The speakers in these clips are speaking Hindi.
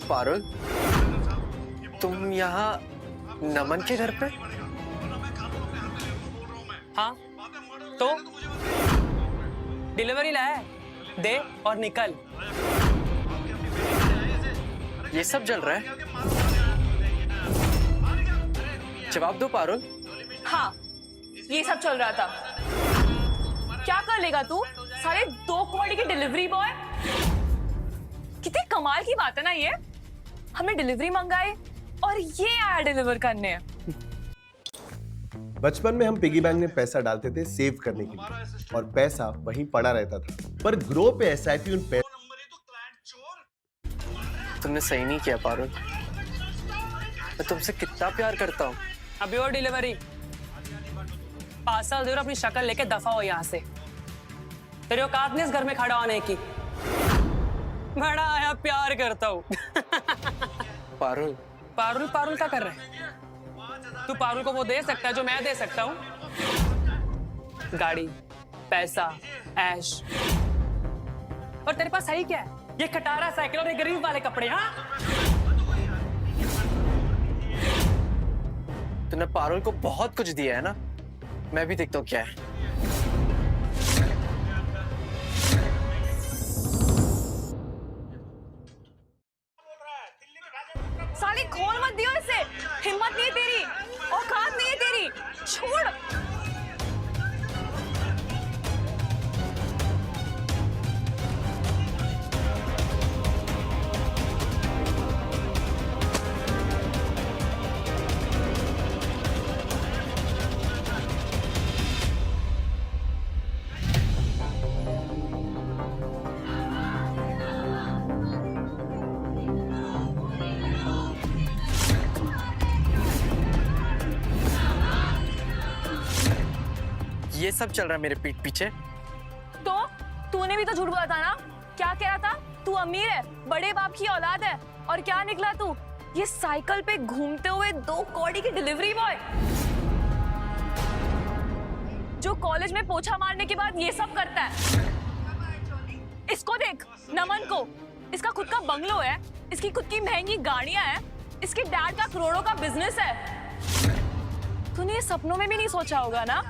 पारुल, तुम यहाँ नमन के घर पे? हाँ, तो डिलीवरी लाया है, दे और निकल। ये सब जल रहा है? जवाब दो पारुल। हाँ, ये सब चल रहा था। क्या कर लेगा तू? साले 2 करोड़ की डिलीवरी बॉय। कितनी कमाल की बात है ना ये। हमने डिलीवरी मंगाई और ये आया डिलीवर करने। बचपन में हम पिगी बैंक में पैसा डालते थे सेव करने के लिए और पैसा वहीं पड़ा रहता था, पर ग्रो पे एसआईपी उन पैसे। तुमने सही नहीं किया पारुल। मैं तुमसे कितना प्यार करता हूँ। अभी और डिलीवरी 5 साल दूर अपनी शक्ल लेके दफा हो यहाँ से। तेरी औकात नहीं इस घर में खड़ा होने की। बड़ा आया प्यार करता हूँ। पारुल पारुल पारुल क्या कर रहे हैं? तू पारुल को वो दे सकता है जो मैं दे सकता हूँ? गाड़ी, पैसा, ऐश। और तेरे पास है क्या है? ये खटारा साइकिल और ये गरीब वाले कपड़े। हाँ, तूने पारुल को बहुत कुछ दिया है ना। मैं भी देखता हूँ क्या है। साले खोल मत दियो इसे। हिम्मत नहीं है तेरी, औकात नहीं है तेरी। छोड़। ये सब चल रहा है मेरे पीठ पीछे। तो तूने भी तो झूठ बोला था ना। क्या कह रहा था? तू अमीर है, बड़े बाप की औलाद है, और क्या निकला तू? ये साइकिल पे घूमते हुए 2 कौड़ी की डिलीवरी बॉय जो कॉलेज में पोछा मारने के बाद ये सब करता है। इसको देख, नमन को। इसका खुद का बंगलो है, इसकी खुद की महंगी गाड़ियां हैं, इसके डैड का करोड़ों का बिजनेस है। तूने ये सपनों में भी नहीं सोचा होगा ना।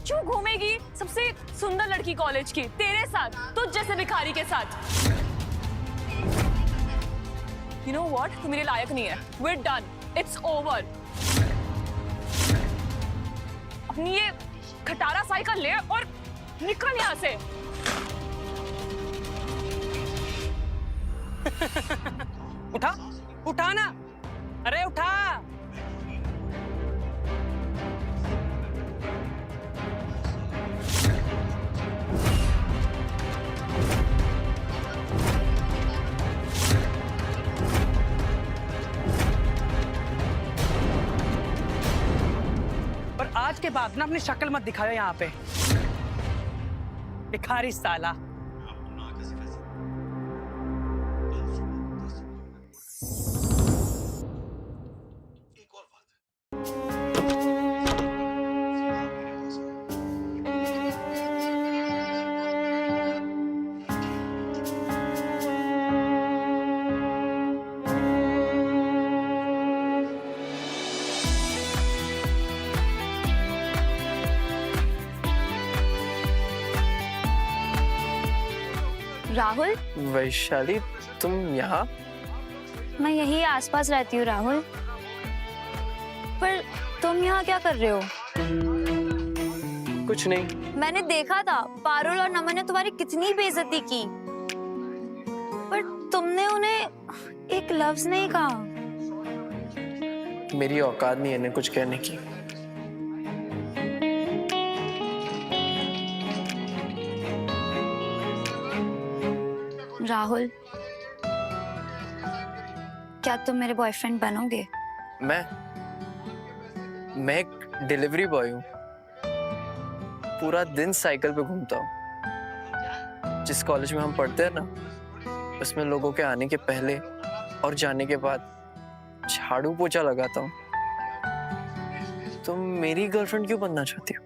क्यों घूमेगी सबसे सुंदर लड़की कॉलेज की तेरे साथ, तुझ जैसे भिखारी के साथ? You know what? तू मेरे लायक नहीं है। We're done. It's over. अपनी ये खटारा साइकिल ले और निकल यहाँ से। उठा, उठा ना। अरे उठा। पर आज के बाद ना अपनी शक्ल मत दिखाओ यहाँ पे, भिखारी साला। राहुल, वैशाली, तुम यहाँ? मैं यही आसपास रहती हूँ राहुल। पर तुम यहाँ क्या कर रहे हो? कुछ नहीं। मैंने देखा था पारुल और नमन ने तुम्हारी कितनी बेइज्जती की, पर तुमने उन्हें एक लफ्ज नहीं कहा। मेरी औकात नहीं है इन्हें कुछ कहने की। राहुल, क्या तुम मेरे बॉयफ्रेंड बनोगे? मैं एक डिलीवरी बॉय हूँ। पूरा दिन साइकिल पे घूमता हूँ। जिस कॉलेज में हम पढ़ते हैं ना, उसमें लोगों के आने के पहले और जाने के बाद झाड़ू पोछा लगाता हूँ। तुम मेरी गर्लफ्रेंड क्यों बनना चाहती हो?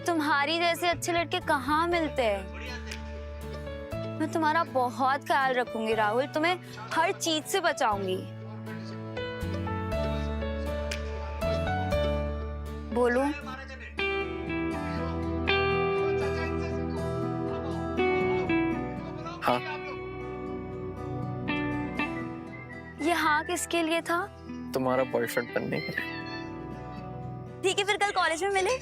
तुम्हारी जैसे अच्छे लड़के कहाँ मिलते हैं। मैं तुम्हारा बहुत ख्याल रखूंगी राहुल, तुम्हें हर चीज से बचाऊंगी। बोलूं? हाँ। ये हाँ किसके लिए था? तुम्हारा बॉयफ्रेंड बनने के लिए। ठीक है, फिर कल कॉलेज में मिले।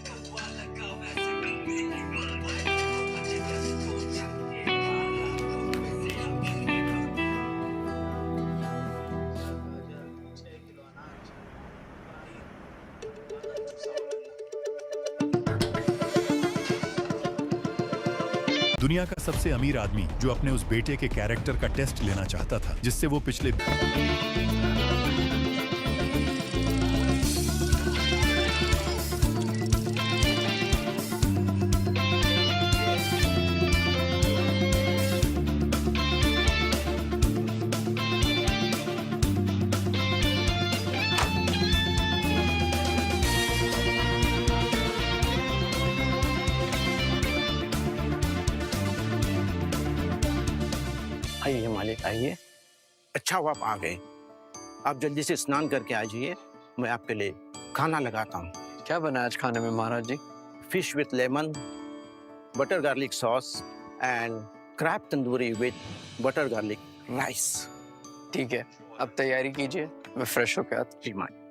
दुनिया का सबसे अमीर आदमी जो अपने उस बेटे के कैरेक्टर का टेस्ट लेना चाहता था, जिससे वो पिछले आइए मालिक आइए। अच्छा हुआ आप आ गए। आप जल्दी से स्नान करके आ जाइए, मैं आपके लिए खाना लगाता हूँ। क्या बना आज खाने में महाराज जी? Fish with lemon, butter garlic sauce and crab tandoori with butter garlic rice. ठीक है, अब तैयारी कीजिए, मैं फ्रेश होके आता जी मालिक।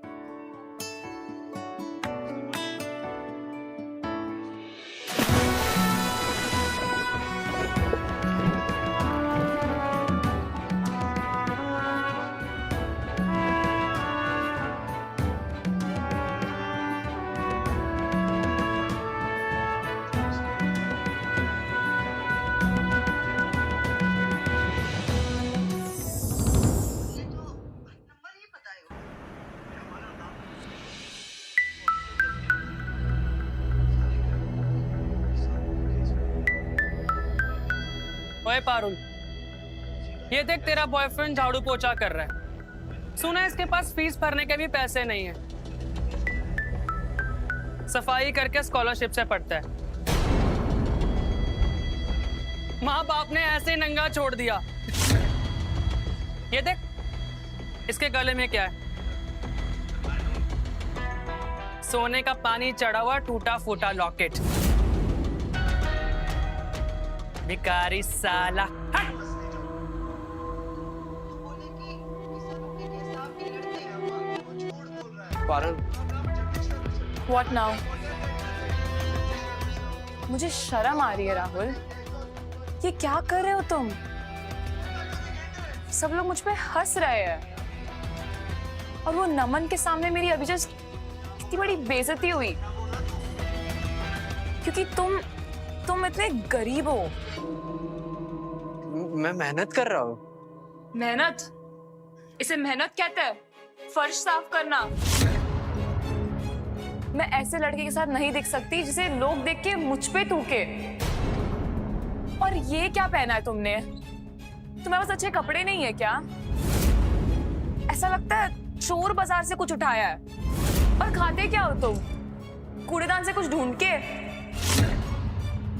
ओए पारुल, ये देख तेरा बॉयफ्रेंड झाड़ू पोछा कर रहा है। सुना है इसके पास फीस भरने के भी पैसे नहीं है। सफाई करके स्कॉलरशिप से पढ़ता है। माँ बाप ने ऐसे ही नंगा छोड़ दिया। ये देख, इसके गले में क्या है? सोने का पानी चढ़ा हुआ टूटा फूटा लॉकेट। भिखारी साला, हट! Parul, What now? मुझे शर्म आ रही है राहुल। ये क्या कर रहे हो तुम? सब लोग मुझ पे हंस रहे हैं और वो नमन के सामने मेरी अभी जस्ट कितनी बड़ी बेइज्जती हुई क्योंकि तुम इतने गरीब हो। मैं मेहनत कर रहा हूँ। मेहनत? इसे मेहनत कहते हैं? फर्श साफ करना। मैं ऐसे लड़के के साथ नहीं दिख सकती जिसे लोग देख के मुझ पे थूके। और ये क्या पहना है तुमने? तुम्हारे पास अच्छे कपड़े नहीं है क्या? ऐसा लगता है चोर बाजार से कुछ उठाया है। और खाते क्या हो तुम? कूड़ेदान से कुछ ढूंढ के?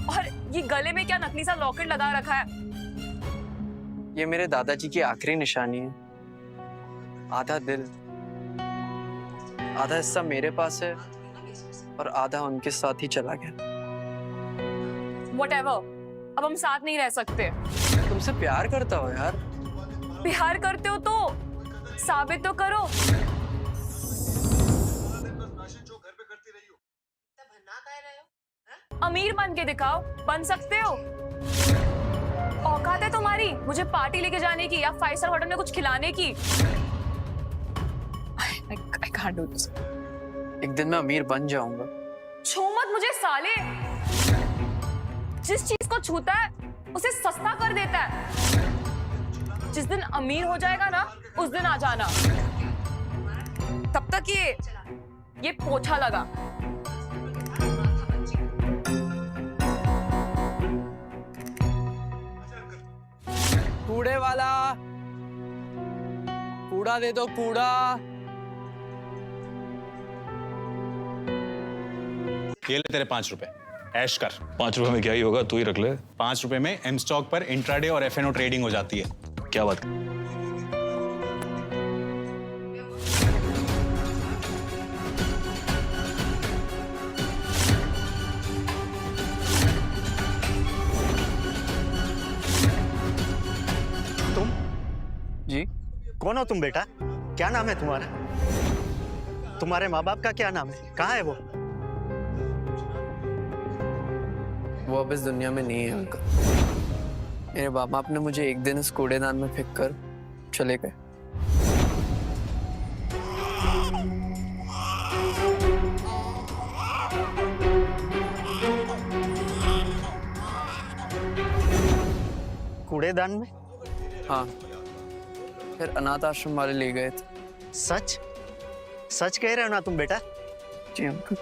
और ये गले में क्या नकली सा लॉकेट लगा रखा है? ये मेरे दादाजी की आखिरी निशानी है। आधा दिल, आधा हिस्सा मेरे पास है और आधा उनके साथ ही चला गया। Whatever, अब हम साथ नहीं रह सकते। तुमसे प्यार करता हो यार। प्यार करते हो तो साबित तो करो। अमीर बन के दिखाओ, बन सकते हो। औकात है तुम्हारी मुझे पार्टी लेके जाने की या 5 स्टार होटल में कुछ खिलाने की? I can't do this. एक दिन मैं अमीर बन जाऊंगा। छू मत मुझे साले। जिस चीज को छूता है उसे सस्ता कर देता है। जिस दिन अमीर हो जाएगा ना, उस दिन आ जाना। तब तक ये पोछा लगा। कूड़े वाला, कूड़ा दे दो, कूड़ा। ये ले तेरे 5 रुपए, ऐश कर। 5 रुपए में क्या ही होगा, तू ही रख ले। 5 रुपए में एम स्टॉक पर इंट्राडे और एफएनओ ट्रेडिंग हो जाती है। क्या बात? तुम जी कौन हो तुम बेटा? क्या नाम है तुम्हारा? तुम्हारे माँ बाप का क्या नाम है? कहाँ है वो? वो अब इस दुनिया में नहीं है अंकल। मेरे बाप बाप ने मुझे एक दिन इस कूड़ेदान में फेंक कर चले गए। कूड़ेदान में? हाँ, फिर अनाथ आश्रम वाले ले गए थे। सच सच कह रहे हो ना तुम बेटा? जी अंकल।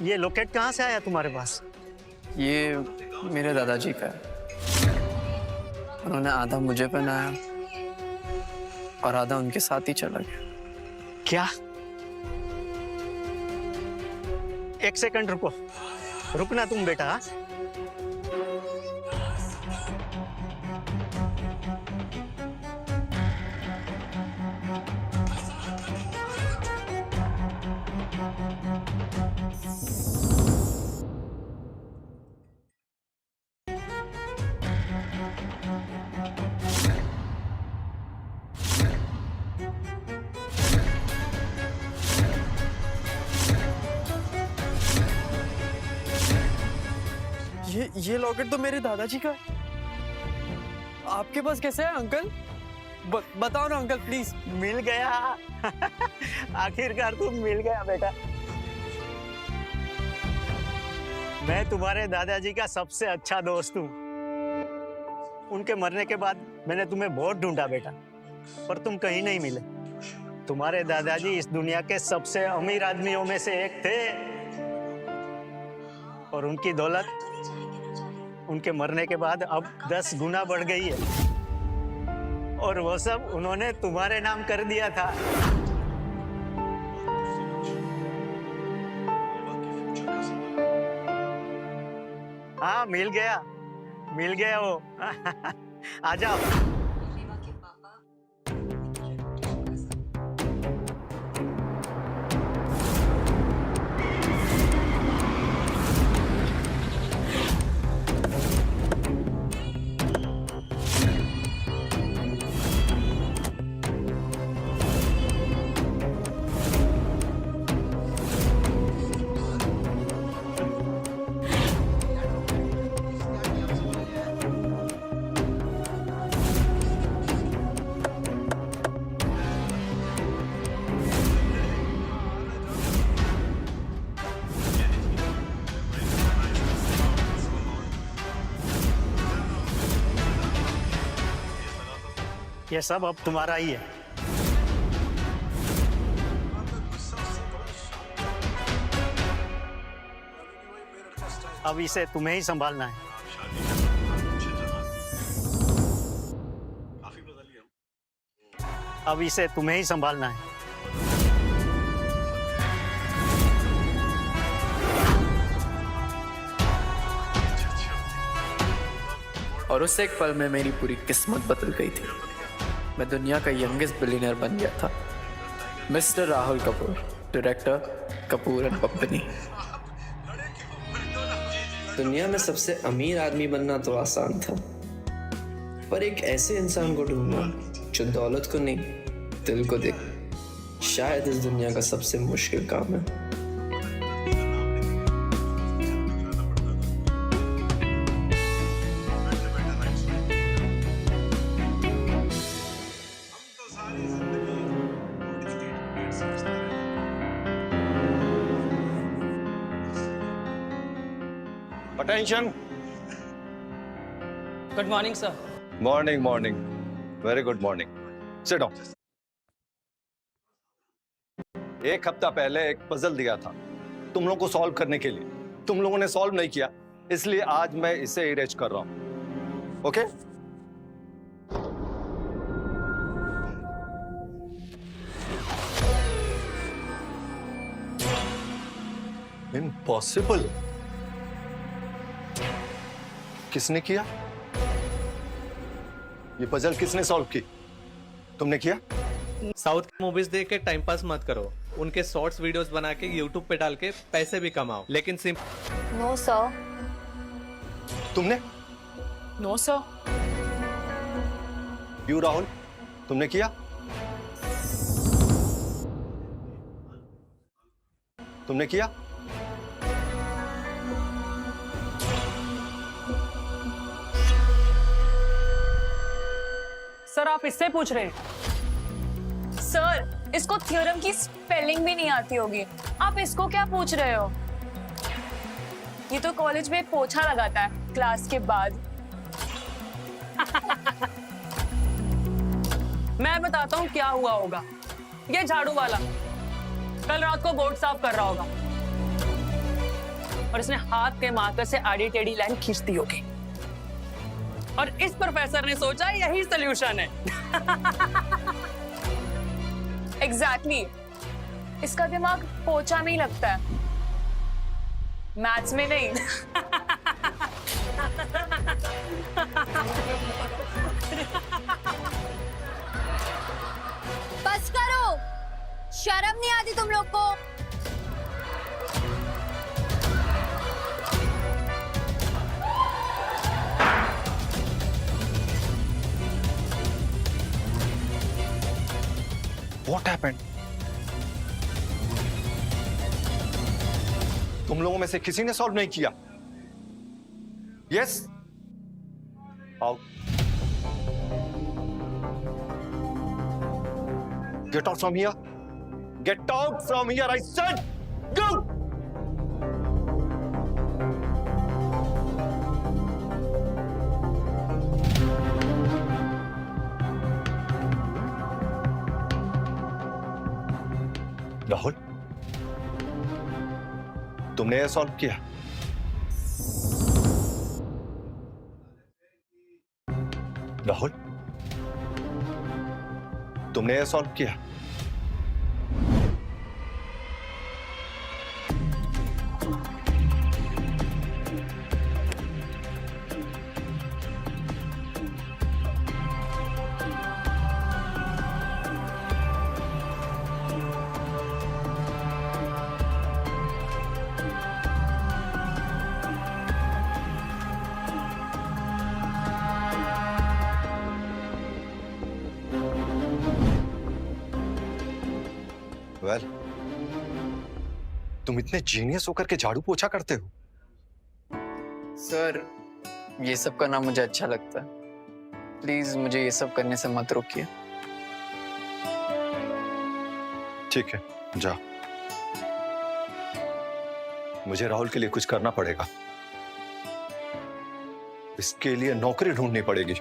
ये लॉकेट कहाँ से आया तुम्हारे पास? ये मेरे दादाजी का है। उन्होंने आधा मुझे पहनाया और आधा उनके साथ ही चला गया। क्या? एक सेकंड रुको, रुकना तुम बेटा। हाँ? ये लॉकेट तो मेरे दादाजी का है। आपके पास कैसे है अंकल? बताओ ना अंकल प्लीज। मिल गया। आखिरकार तुम मिल गया बेटा। मैं तुम्हारे दादाजी का सबसे अच्छा दोस्त हूँ। उनके मरने के बाद मैंने तुम्हें बहुत ढूंढा बेटा, पर तुम कहीं नहीं मिले। तुम्हारे दादाजी इस दुनिया के सबसे अमीर आदमियों में से एक थे और उनकी दौलत उनके मरने के बाद अब 10 गुना बढ़ गई है, और वो सब उन्होंने तुम्हारे नाम कर दिया था। हाँ, मिल गया वो। आ जाओ। ये सब अब तुम्हारा ही है। अब इसे तुम्हें ही संभालना है। अब इसे तुम्हें ही संभालना है। और उस एक पल में मेरी पूरी किस्मत बदल गई थी। मैं दुनिया का यंगेस्ट बिलियनर बन गया था। Mister Rahul Kapoor, director Kapoor and company. दुनिया में सबसे अमीर आदमी बनना तो आसान था, पर एक ऐसे इंसान को ढूंढना जो दौलत को नहीं दिल को दे, शायद इस दुनिया का सबसे मुश्किल काम है। Attention. Good morning sir. Morning. Very good morning. Sit down. एक हफ्ता पहले एक पजल दिया था तुम लोगों को सॉल्व करने के लिए। तुम लोगों ने सॉल्व नहीं किया, इसलिए आज मैं इसे इरेज कर रहा हूं। ओके? इम्पॉसिबल। किसने किया? ये पजल किसने सॉल्व की? तुमने किया? साउथ की मूवीज देख के टाइम पास मत करो, उनके शॉर्ट्स वीडियोस बना के यूट्यूब पे डाल के पैसे भी कमाओ, लेकिन नो सर। तुमने? No sir. यू राहुल, तुमने किया? तुमने किया? सर आप इससे पूछ रहे हैं? सर इसको थ्योरम की स्पेलिंग भी नहीं आती होगी, आप इसको क्या पूछ रहे हो? ये तो कॉलेज में पोछा लगाता है क्लास के बाद। मैं बताता हूँ क्या हुआ होगा। ये झाड़ू वाला कल रात को बोर्ड साफ कर रहा होगा और इसने हाथ के मार्कर से आड़ी टेढ़ी लाइन खींच दी होगी और इस प्रोफेसर ने सोचा यही सॉल्यूशन है। एग्जैक्टली इसका दिमाग पोछा में ही लगता है, मैथ्स में नहीं। बस करो, शर्म नहीं आती तुम लोग को? What happened? तुम लोगों में से किसी ने सॉल्व नहीं किया? यस? आओ। Get out from here. Get out from here, I said. Go! Rahul, तुमने यह सॉल्व किया? राहुल, तुमने यह सॉल्व किया? वेल, तुम इतने जीनियस होकर के झाड़ू पोछा करते हो? सर ये सब करना मुझे अच्छा लगता है, प्लीज मुझे ये सब करने से मत रोकिए। ठीक है, जाओ। मुझे राहुल के लिए कुछ करना पड़ेगा, इसके लिए नौकरी ढूंढनी पड़ेगी।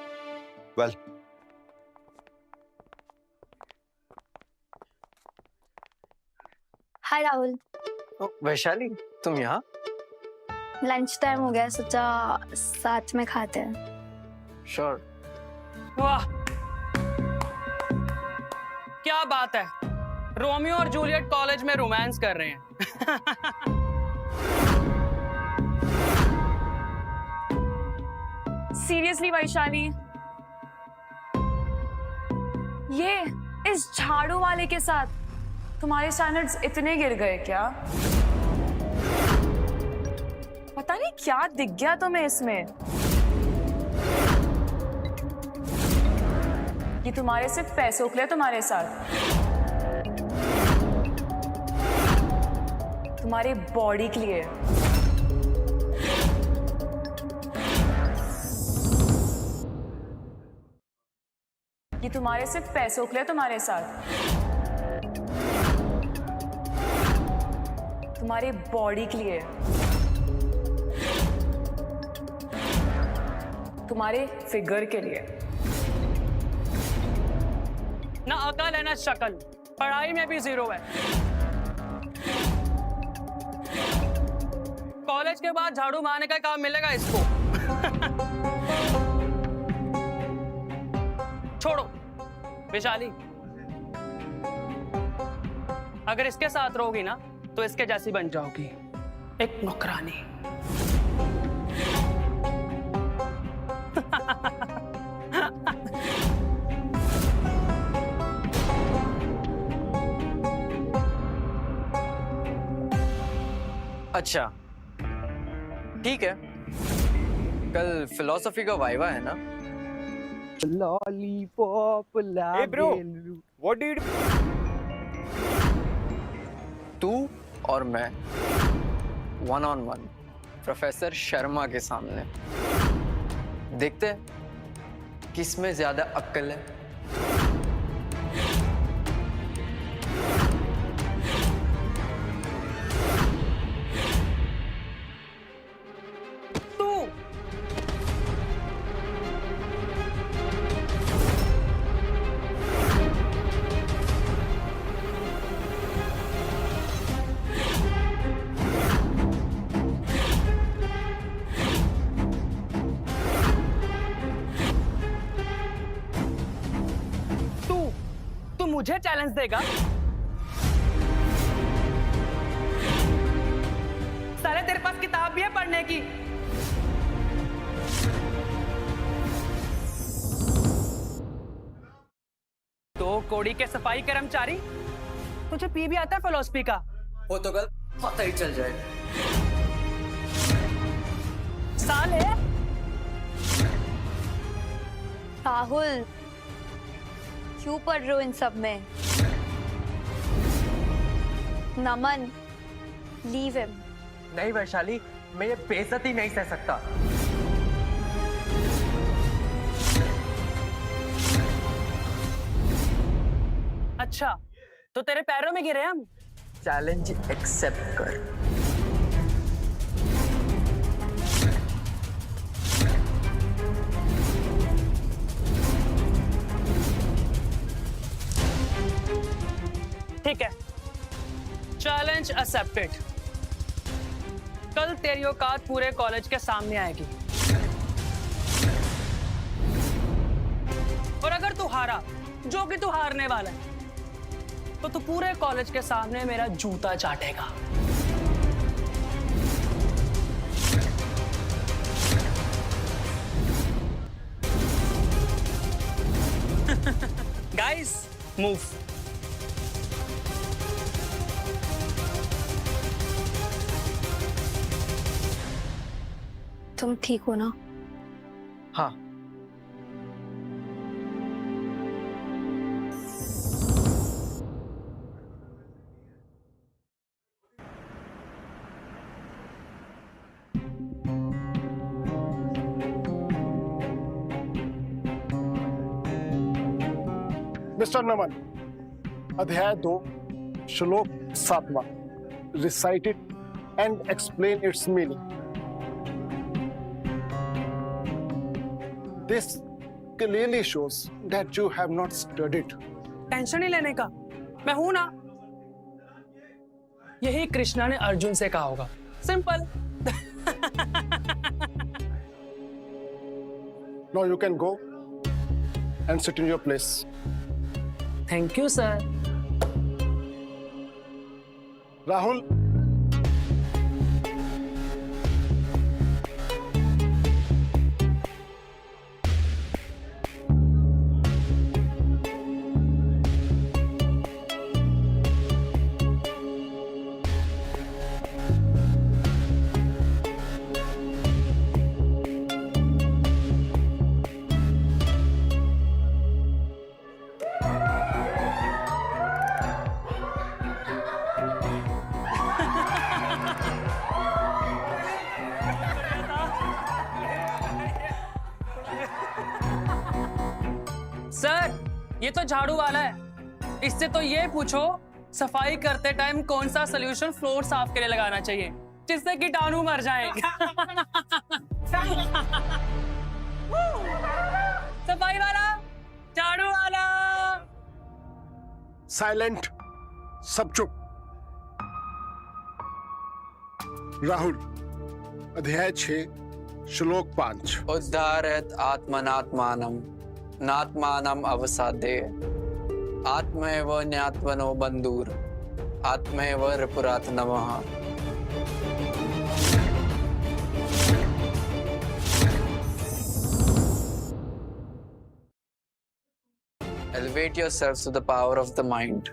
वेल, हाय राहुल। वैशाली, तुम यहाँ? लंच टाइम हो गया, सोचा साथ में खाते हैं। श्योर। वाह क्या बात है, रोमियो और जूलियट कॉलेज में रोमांस कर रहे हैं। सीरियसली वैशाली, ये इस झाड़ू वाले के साथ तुम्हारे स्टैंडर्ड्स इतने गिर गए क्या? पता नहीं क्या दिख गया तुम्हें इसमें। ये तुम्हारे सिर्फ पैसों के लिए तुम्हारे साथ, तुम्हारी बॉडी के लिए। ये तुम्हारे सिर्फ पैसों के लिए तुम्हारे साथ, तुम्हारी बॉडी के लिए, तुम्हारे फिगर के लिए। ना अकल है ना शक्ल, पढ़ाई में भी जीरो है। कॉलेज के बाद झाड़ू मारने का काम मिलेगा इसको। छोड़ो वैशाली, अगर इसके साथ रहोगी ना तो इसके जैसी बन जाओगी। एक नौकरानी। अच्छा ठीक है, कल फिलोसफी का वाइवा है ना? Lollipop Hey bro, what did तू और मैं 1-on-1 प्रोफेसर शर्मा के सामने, देखते हैं किसमें ज्यादा अक्ल है। तू तू तू मुझे चैलेंज देगा? साले तेरे पास किताब भी है पढ़ने की? तो कोड़ी के सफाई कर्मचारी, तुझे पी भी आता है फिलोसफी का? वो तो कल पता ही चल जाएगा। साले राहुल, क्यों पढ़ रहे हो इन सब में? नमन, लीव हिम। नहीं वैशाली, मैं ये बेइज्जती नहीं सह सकता। अच्छा, तो तेरे पैरों में गिरे हम? चैलेंज एक्सेप्ट कर। ठीक है, चैलेंज एक्सेप्टेड। कल तेरी औकात पूरे कॉलेज के सामने आएगी, और अगर तू हारा, जो कि तू हारने वाला है, तो तू पूरे कॉलेज के सामने मेरा जूता चाटेगा। Guys, move. तुम ठीक हो ना? हाँ। मिस्टर नमन, अध्याय 2 श्लोक 7वां, recite it and explain its meaning. This clearly shows that you have not studied. Tension नहीं लेने का, मैं हूं ना। यही कृष्णा ने अर्जुन से कहा होगा, simple. Now you can go and sit in your place. Thank you sir. Rahul, sir, ये तो झाड़ू वाला है। इससे तो ये पूछो, सफाई करते टाइम कौन सा सोल्यूशन फ्लोर साफ के लिए लगाना चाहिए, जिससे कीटाणु मर जाए। सफाई वाला, झाड़ू वाला। साइलेंट, सब चुप। राहुल, अध्याय 6 श्लोक 5। उद्धारयत् आत्मनात्मानं नात्मानं अवसादे आत्मैव न्यात्मनो बन्धुर आत्मैव रिपुरात् नमः। Elevate yourself to the power of the mind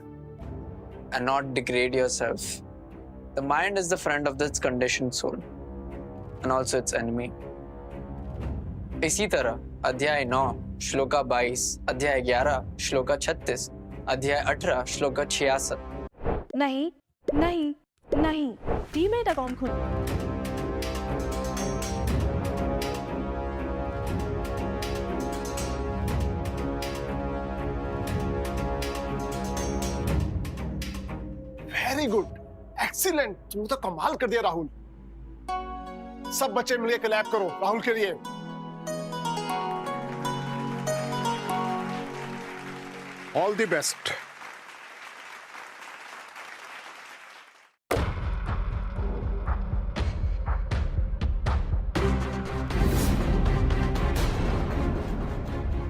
and not degrade yourself. The mind is the friend of this conditioned soul and also its enemy. इसी तरह अध्याय 9 श्लोका 22, अध्याय 11 श्लोका 36, अध्याय 18 श्लोका 66। नहीं नहीं नहीं, डीमैट अकाउंट खोल। वेरी गुड, एक्सीलेंट, तुमने तो कमाल कर दिया राहुल। सब बच्चे मिलके क्लैप करो राहुल के लिए। All the best.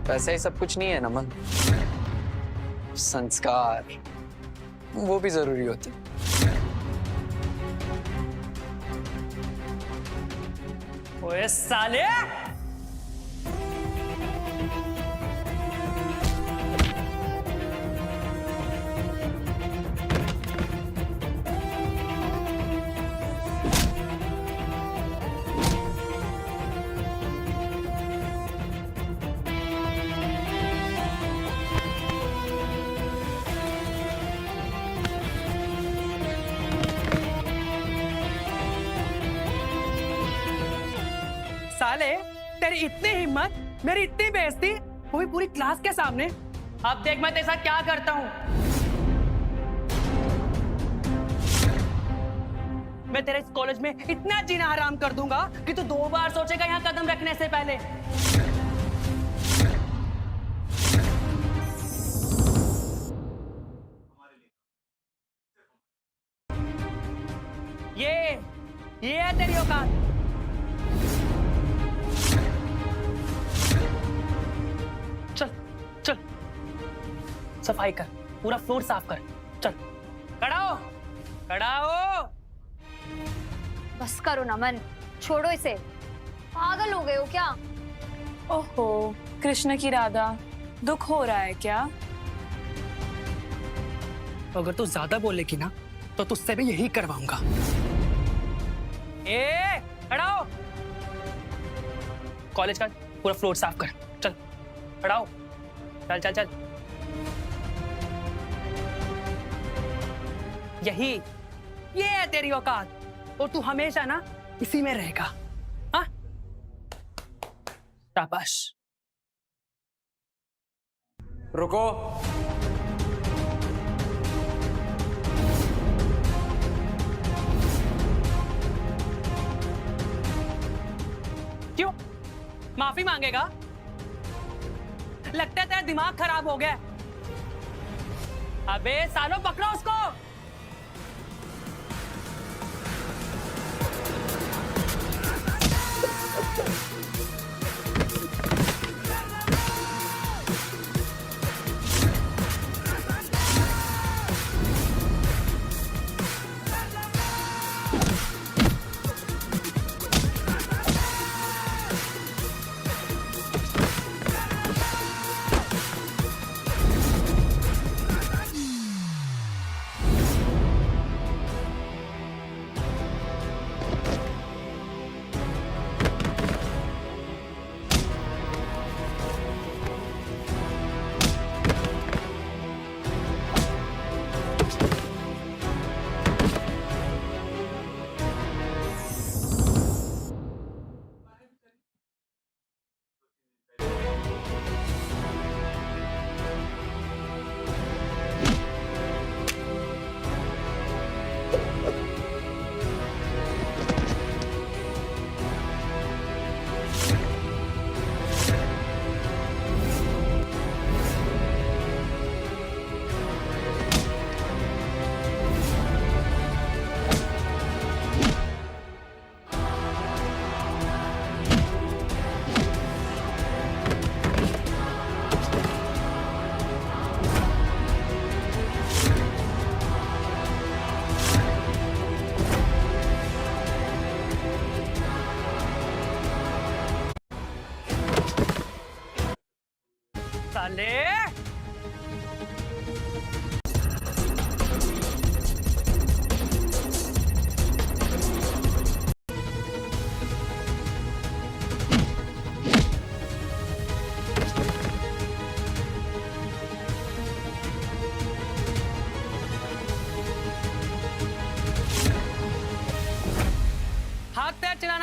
वैसे ही सब कुछ नहीं है नमन, संस्कार वो भी जरूरी होते। ओए साले! साले, तेरी इतनी हिम्मत, मेरी इतनी बेइज्जती, वो भी पूरी क्लास के सामने। अब देख मैं तेरे साथ क्या करता हूँ। मैं तेरे इस कॉलेज में इतना जीना हराम कर दूंगा कि तू 2 बार सोचेगा यहाँ कदम रखने से पहले। ये है तेरी औकात। चल चल, सफाई कर, पूरा फ्लोर साफ कर। चल, खड़ा हो, खड़ा हो। बस करो नमन, छोड़ो इसे। पागल हो गए हो क्या? ओहो, कृष्ण की राधा, दुख हो रहा है क्या? अगर तू ज्यादा बोलेगी ना तो तुझसे भी यही करवाऊंगा। ए, खड़ा हो। कॉलेज का पूरा फ्लोर साफ कर। चल, खड़ा हो। चल चल चल। ये है तेरी औकात, और तू हमेशा ना इसी में रहेगा। हाँ, शाबाश। रुको। क्यों माफी मांगेगा? लगता है तेरा दिमाग खराब हो गया। अबे सालो, पकड़ो उसको।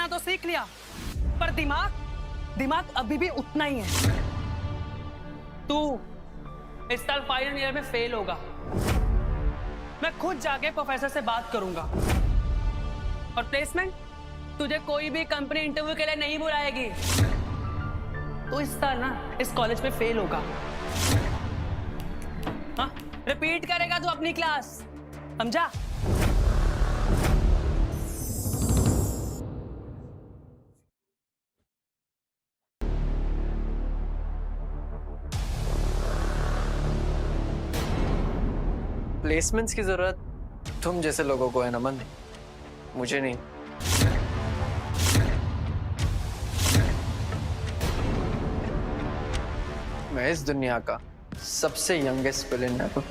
करना तो सीख लिया, पर दिमाग अभी भी उतना ही है। तू इस साल फाइनल ईयर में फेल होगा। मैं खुद जाके प्रोफेसर से बात करूंगा और प्लेसमेंट तुझे कोई भी कंपनी इंटरव्यू के लिए नहीं बुलाएगी। तो इस साल ना इस कॉलेज में फेल होगा। हाँ, रिपीट करेगा तू अपनी क्लास, समझा? प्लेसमेंट्स की जरूरत तुम जैसे लोगों को है नमन, मुझे नहीं। मैं इस दुनिया का सबसे यंगेस्ट विलेन हूँ।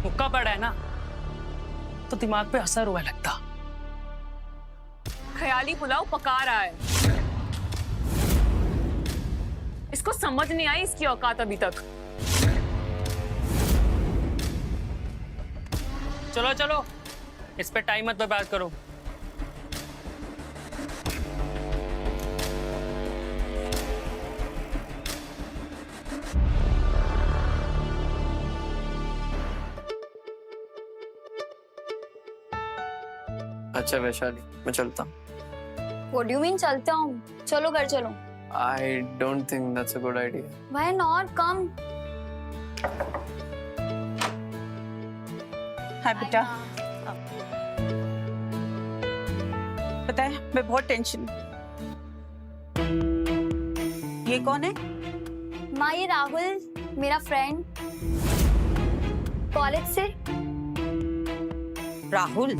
मुक्का पड़ा है ना तो दिमाग पे असर हुआ लगता। ख्याली पुलाव पका रहा है। इसको समझ नहीं आई इसकी औकात अभी तक। चलो चलो, इस पे टाइम मत बर्बाद करो। अच्छा वैशाली, मैं चलता हूँ। What do you mean चलता हूँ? चलो घर चलो। I don't think that's a good idea. Why not? Come. हाँ बेटा, पता है मैं बहुत टेंशन। ये कौन है? माँ, ये राहुल, मेरा फ्रेंड, कॉलेज से। राहुल?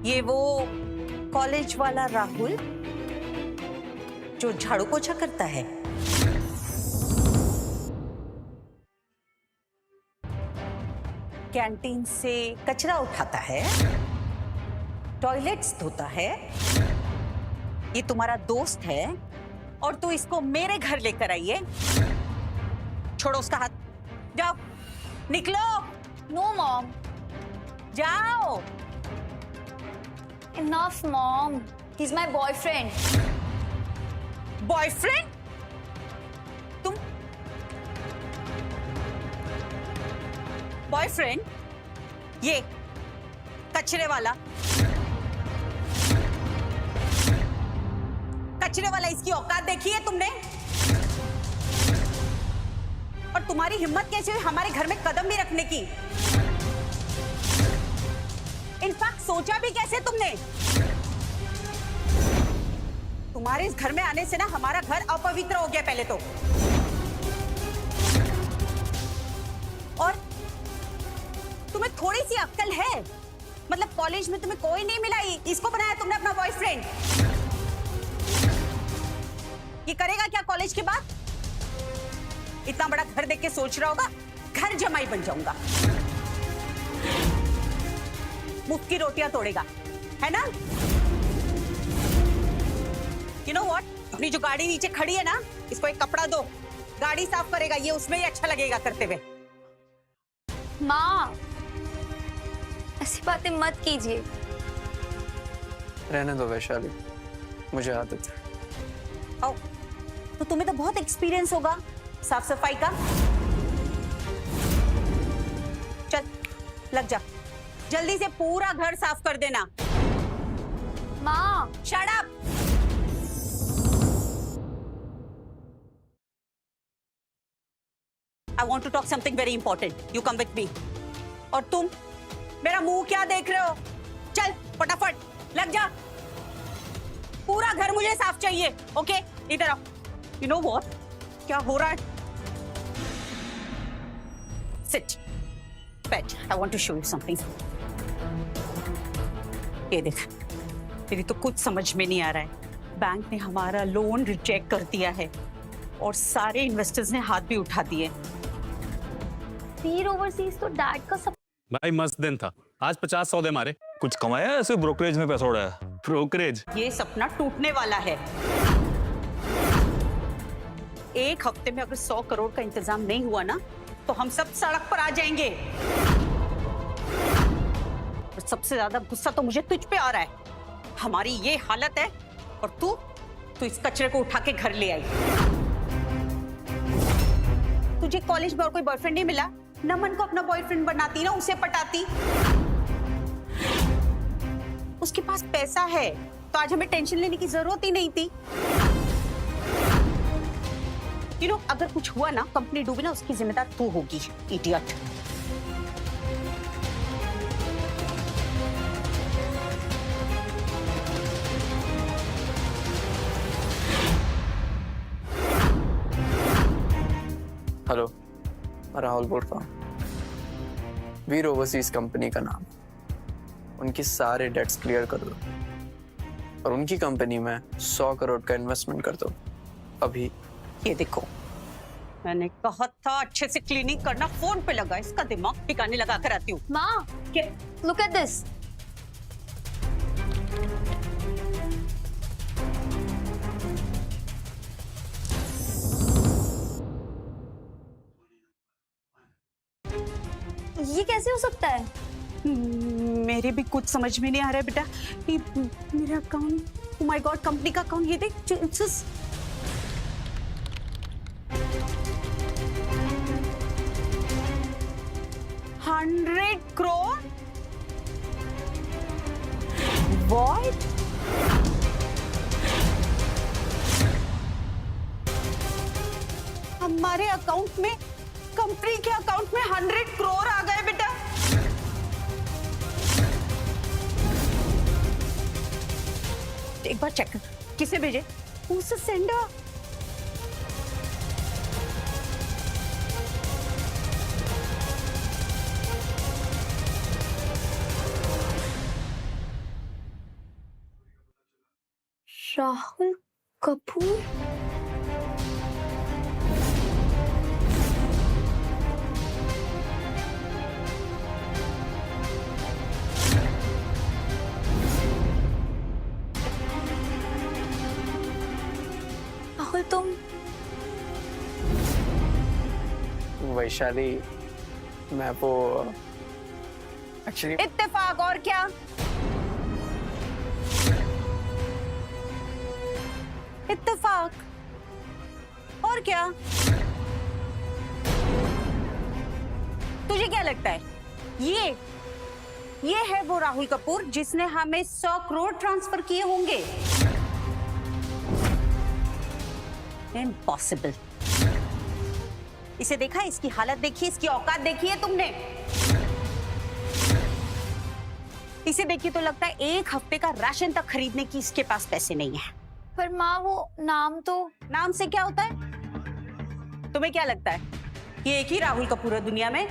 ये वो कॉलेज वाला राहुल जो झाड़ू पोछा करता है? कैंटीन से कचरा उठाता है, टॉयलेट्स धोता है, ये तुम्हारा दोस्त है और तू इसको मेरे घर लेकर आई है? छोड़ो उसका हाथ, जाओ निकलो। No mom. जाओ। Enough, mom. He's my boyfriend. Boyfriend? तुम बॉयफ्रेंड? ये कचरे वाला इसकी औकात देखी है तुमने? और तुम्हारी हिम्मत कैसे हुई हमारे घर में कदम भी रखने की? इनफैक्ट सोचा भी कैसे तुमने? तुम्हारे इस घर में आने से ना हमारा घर अपवित्र हो गया पहले तो। और तुम्हें थोड़ी सी अक्ल है? मतलब कॉलेज में तुम्हें कोई नहीं मिला, इसको बनाया तुमने अपना बॉयफ्रेंड। ये करेगा क्या कॉलेज के बाद? इतना बड़ा घर देख के सोच रहा होगा घर जमाई बन जाऊंगा, मुफ्त की रोटियां तोड़ेगा, है ना? You know what? अपनी जो गाड़ी नीचे खड़ी है ना, इसको एक कपड़ा दो, गाड़ी साफ करेगा, ये उसमें ही अच्छा लगेगा करते हुए। माँ, ऐसी बातें मत कीजिए। रहने दो वैशाली, मुझे आदत है। आओ, तो तुम्हें तो बहुत एक्सपीरियंस होगा साफ सफाई का। चल लग जा, जल्दी से पूरा घर साफ कर देना। माँ, shut up. I want to talk something very important. You come with me. और तुम मेरा मुंह क्या देख रहे हो? चल फटाफट लग जा, पूरा घर मुझे साफ चाहिए। ओके, इधर आओ। You know what? क्या हो रहा है? Sit. बैठ। I want to show you something. ये देख, मेरी तो कुछ समझ में नहीं आ रहा है। बैंक ने हमारा लोन रिजेक्ट कर दिया है और सारे इन्वेस्टर्स ने हाथ भी उठा दिए। वीर ओवरसीज तो डैड का सब। भाई मस्त दिन था, आज 50 सौदे मारे। कुछ कमाया है ऐसे ब्रोकरेज में पैसा उड़ाया? ब्रोकरेज? ये सपना टूटने वाला है। एक हफ्ते में अगर 100 करोड़ का इंतजाम नहीं हुआ ना तो हम सब सड़क पर आ जाएंगे। और सबसे ज्यादा गुस्सा तो मुझे तुझ पे आ रहा है। हमारी ये हालत है और तू इस कचरे को उठा के घर ले आई। तुझे कॉलेज में और कोई बॉयफ्रेंड नहीं मिला? नमन को अपना बॉयफ्रेंड बनाती ना, उसे पटाती। उसके पास पैसा है तो आज हमें टेंशन लेने की जरूरत ही नहीं थी। अगर कुछ हुआ ना, कंपनी डूबी ना, उसकी जिम्मेदार तू होगी, इडियट। हेलो, मैं राहुल बोल रहा हूँ। वीर ओवरसीज कंपनी का नाम। उनके सारे डेट्स क्लियर कर दो और उनकी कंपनी में 100 करोड़ का इन्वेस्टमेंट कर दो अभी। ये देखो, मैंने कहा था अच्छे से क्लीनिंग करना। फोन पे लगा, इसका दिमाग ठिकाने लगा कर आती हूँ। माँ, लुक एट दिस। ये कैसे हो सकता है? मेरे भी कुछ समझ में नहीं आ रहा है बेटा। ये मेरा account, oh my God, company का अकाउंट। ये देख, $100 crore? What? हमारे अकाउंट में, कंपनी के अकाउंट में 100 करोड़ आ गए बेटा। एक बार चेक कर, किसे भेजे? Who's the sender? Rahul Kapoor. Rahul, तुम? वैशाली, मैं वो एक्चुअली इत्तेफाक और क्या? इत्तेफाक और क्या? तुझे क्या लगता है ये है वो राहुल कपूर जिसने हमें 100 करोड़ ट्रांसफर किए होंगे? इम्पॉसिबल। इसे देखा, इसकी हालत देखी, इसकी औकात देखी है तुमने? इसे देखिए तो लगता है एक हफ्ते का राशन तक खरीदने की इसके पास पैसे नहीं है। पर माँ, वो नाम तो। नाम से क्या होता है? तुम्हें क्या लगता है ये एक ही राहुल कपूर है दुनिया में?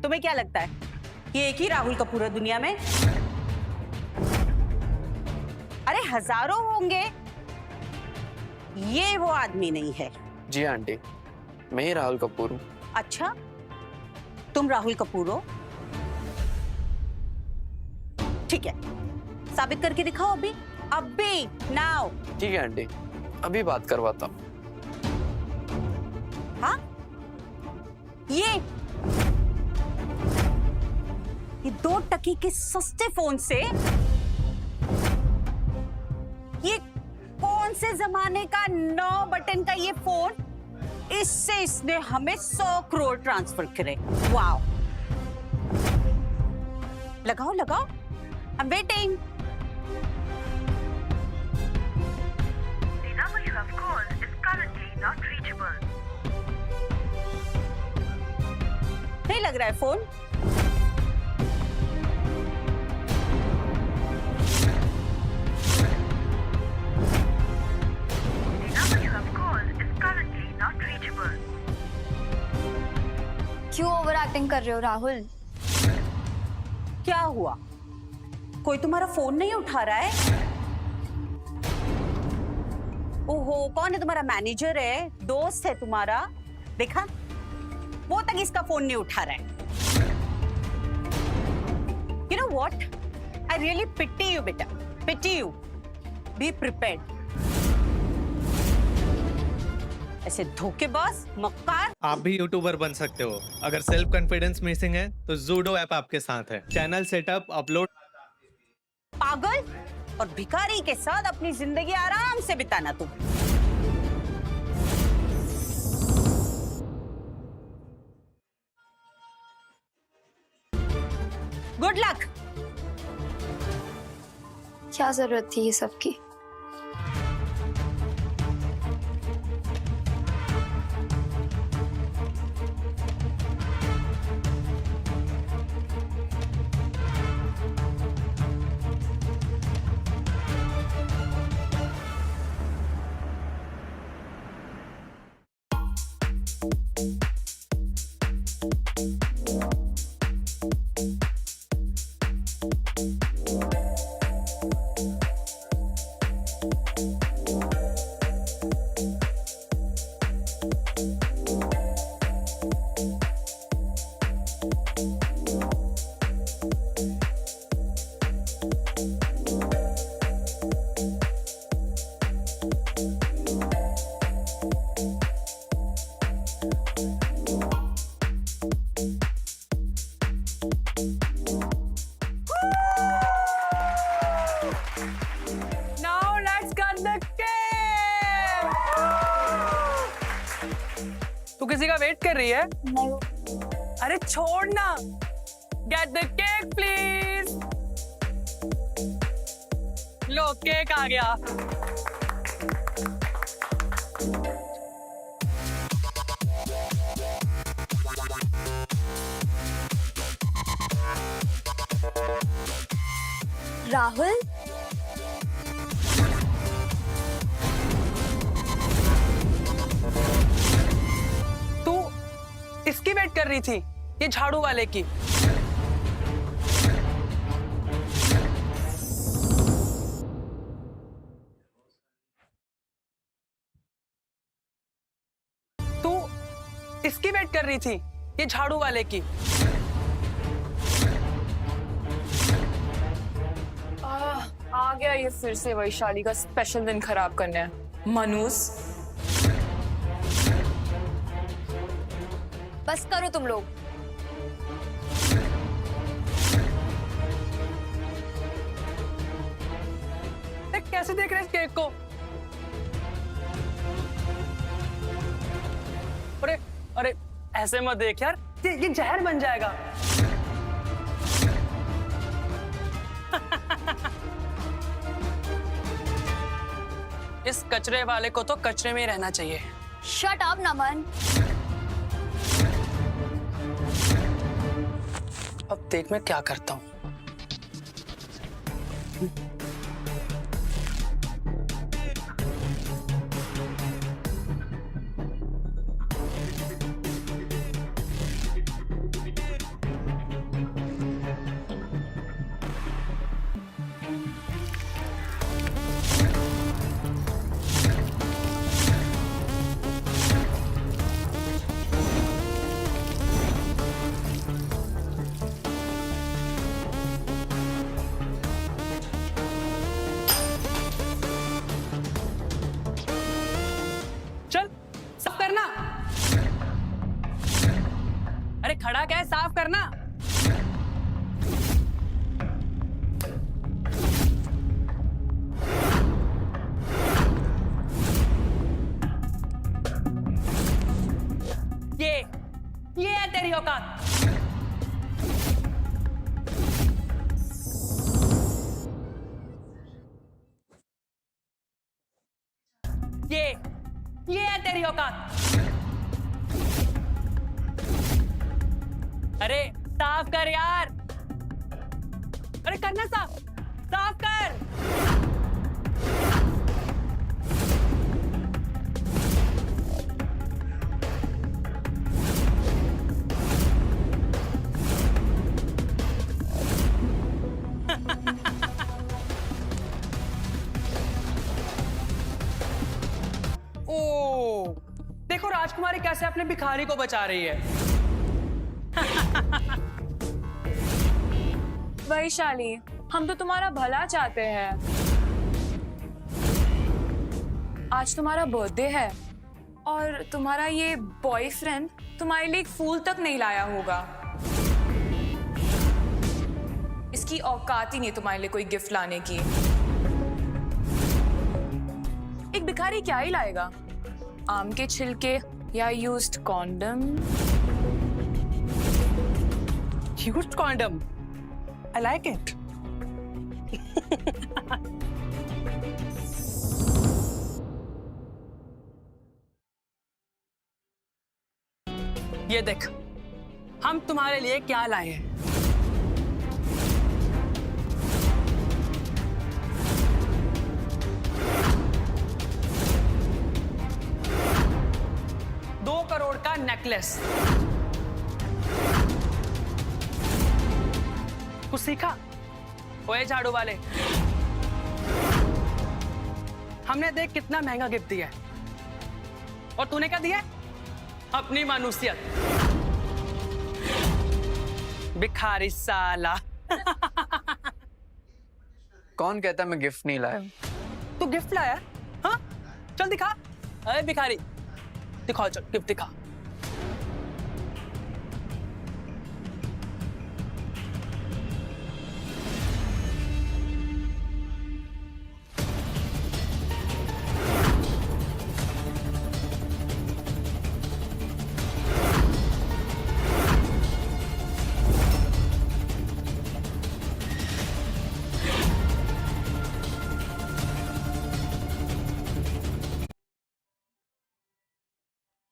तुम्हें क्या लगता है ये एक ही राहुल कपूर है दुनिया में? अरे हजारों होंगे। ये वो आदमी नहीं है। जी आंटी, मैं ही राहुल कपूर हूँ। अच्छा, तुम राहुल कपूर हो? ठीक है, साबित करके दिखाओ अभी नाउ। ठीक है आंटी, अभी बात करवाता हूँ। हाँ, ये 2 टकी के सस्ते फोन से ये कौन से जमाने का 9 बटन का ये फोन, इससे इसने हमें 100 करोड़ ट्रांसफर करे। वाओ, लगाओ लगाओ, आई एम वेटिंग। नहीं लग रहा है फोन। क्यों ओवर एक्टिंग कर रहे हो राहुल? क्या हुआ? कोई तुम्हारा फोन नहीं उठा रहा है? ओहो, कौन है तुम्हारा मैनेजर? है दोस्त है तुम्हारा? देखा, वो तक इसका फोन नहीं उठा रहा है। You know what? I really pity you, बेटा. Pity you. Be prepared. ऐसे धोखेबाज, मक्कार। आप भी यूट्यूबर बन सकते हो। अगर सेल्फ कॉन्फिडेंस मिसिंग है तो जूडो ऐप आपके साथ है। Channel setup, upload. पागल और भिखारी के साथ अपनी जिंदगी आराम से बिताना तुम। Good luck. क्या जरूरत थी ये सब की? Now let's cut the cake. तू किसी का वेट कर रही है? नहीं। अरे छोड़ ना। Get the cake please. लो केक आ गया। राहुल, तू इसकी वेट कर रही थी? ये झाड़ू वाले की? तू इसकी वेट कर रही थी? ये झाड़ू वाले की? आ गया ये फिर से वैशाली का स्पेशल दिन खराब करने है। मनूस, बस करो तुम लोग। देख कैसे देख रहे हैं इस केक को। अरे अरे ऐसे मत देख यार, ये जहर बन जाएगा। इस कचरे वाले को तो कचरे में ही रहना चाहिए। शट अप नमन। अब देख मैं क्या करता हूँ। चल साफ करना। अरे खड़ा क्या है, साफ करना। ये है तेरी औकात। ये है तेरी औकात। अरे साफ कर यार। अरे करना साफ, साफ कर। राजकुमारी कैसे अपने भिखारी को बचा रही है। वैशाली, हम तो तुम्हारा भला चाहते हैं। आज तुम्हारा बर्थडे है और तुम्हारा ये बॉयफ्रेंड तुम्हारे लिए एक फूल तक नहीं लाया होगा। इसकी औकात ही नहीं तुम्हारे लिए कोई गिफ्ट लाने की। एक भिखारी क्या ही लाएगा? आम के छिलके या used condom? Used condom, I like it. ये देख, हम तुम्हारे लिए क्या लाए हैं। $2 करोड़ का नेकलेस। कुछ सीखा? ओए झाड़ू वाले, हमने देख कितना महंगा गिफ्ट दिया है और तूने क्या दिया? अपनी मानुसियत। भिखारी साला। कौन कहता मैं गिफ्ट नहीं लाया? तू गिफ्ट लाया? हाँ, चल दिखा। अरे भिखारी, दिखाओ, चल गिफ्ट दिखा।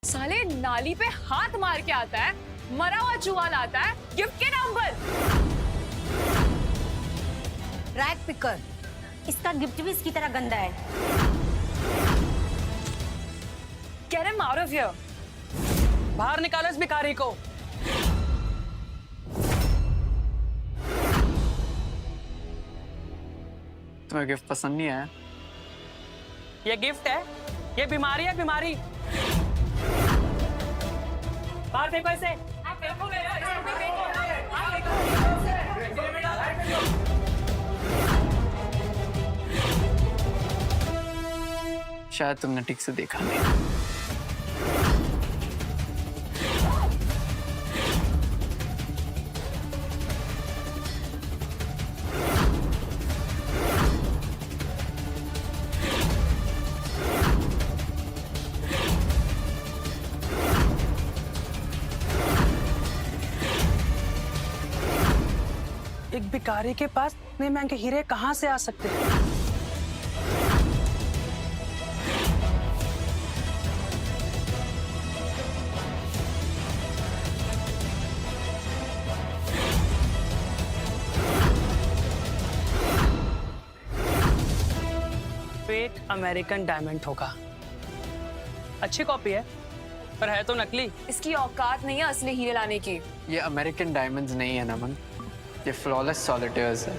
साले नाली पे हाथ मार के आता है, मरा हुआ चूहा लाता है गिफ्ट के नाम पर। रैग पिकर, इसका गिफ्ट भी इसकी तरह गंदा है। Get him out of here. बाहर निकालो इस भिखारी को। तुम्हें गिफ्ट पसंद नहीं आया? ये गिफ्ट है, ये बीमारी है, बीमारी। बाहर फेंको इसे। शायद तुमने ठीक से देखा नहीं। एक भिखारी के पास इतने महंगे हीरे कहां से आ सकते हैं? फेक अमेरिकन डायमंड होगा। अच्छी कॉपी है, पर है तो नकली। इसकी औकात नहीं है असली हीरे लाने की। ये अमेरिकन डायमंड्स नहीं है नमन, ये फ्लॉलेस सॉलिटेयर्स है,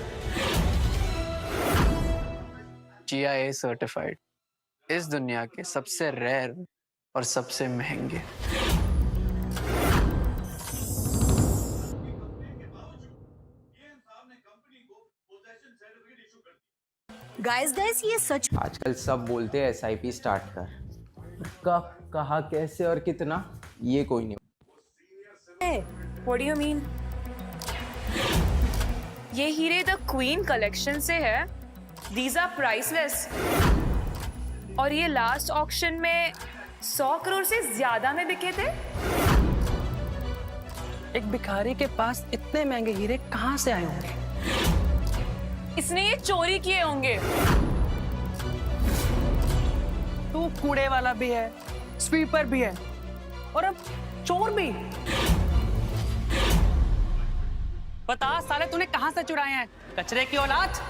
GIA सर्टिफाइड, इस दुनिया के सबसे रेयर और सबसे महंगे। गाइस ये सच। आजकल सब बोलते हैं SIP स्टार्ट कर, कब, कहाँ, कैसे और कितना, ये कोई नहीं। What do you mean? ये हीरे द क्वीन कलेक्शन से है। These are priceless. और ये लास्ट ऑक्शन में 100 करोड़ से ज्यादा में बिके थे। एक भिखारी के पास इतने महंगे हीरे कहां से आए होंगे? इसने ये चोरी किए होंगे। तू कूड़े वाला भी है, स्वीपर भी है और अब चोर भी। बता साले तूने कहां से चुराए हैं, कचरे की औलाद?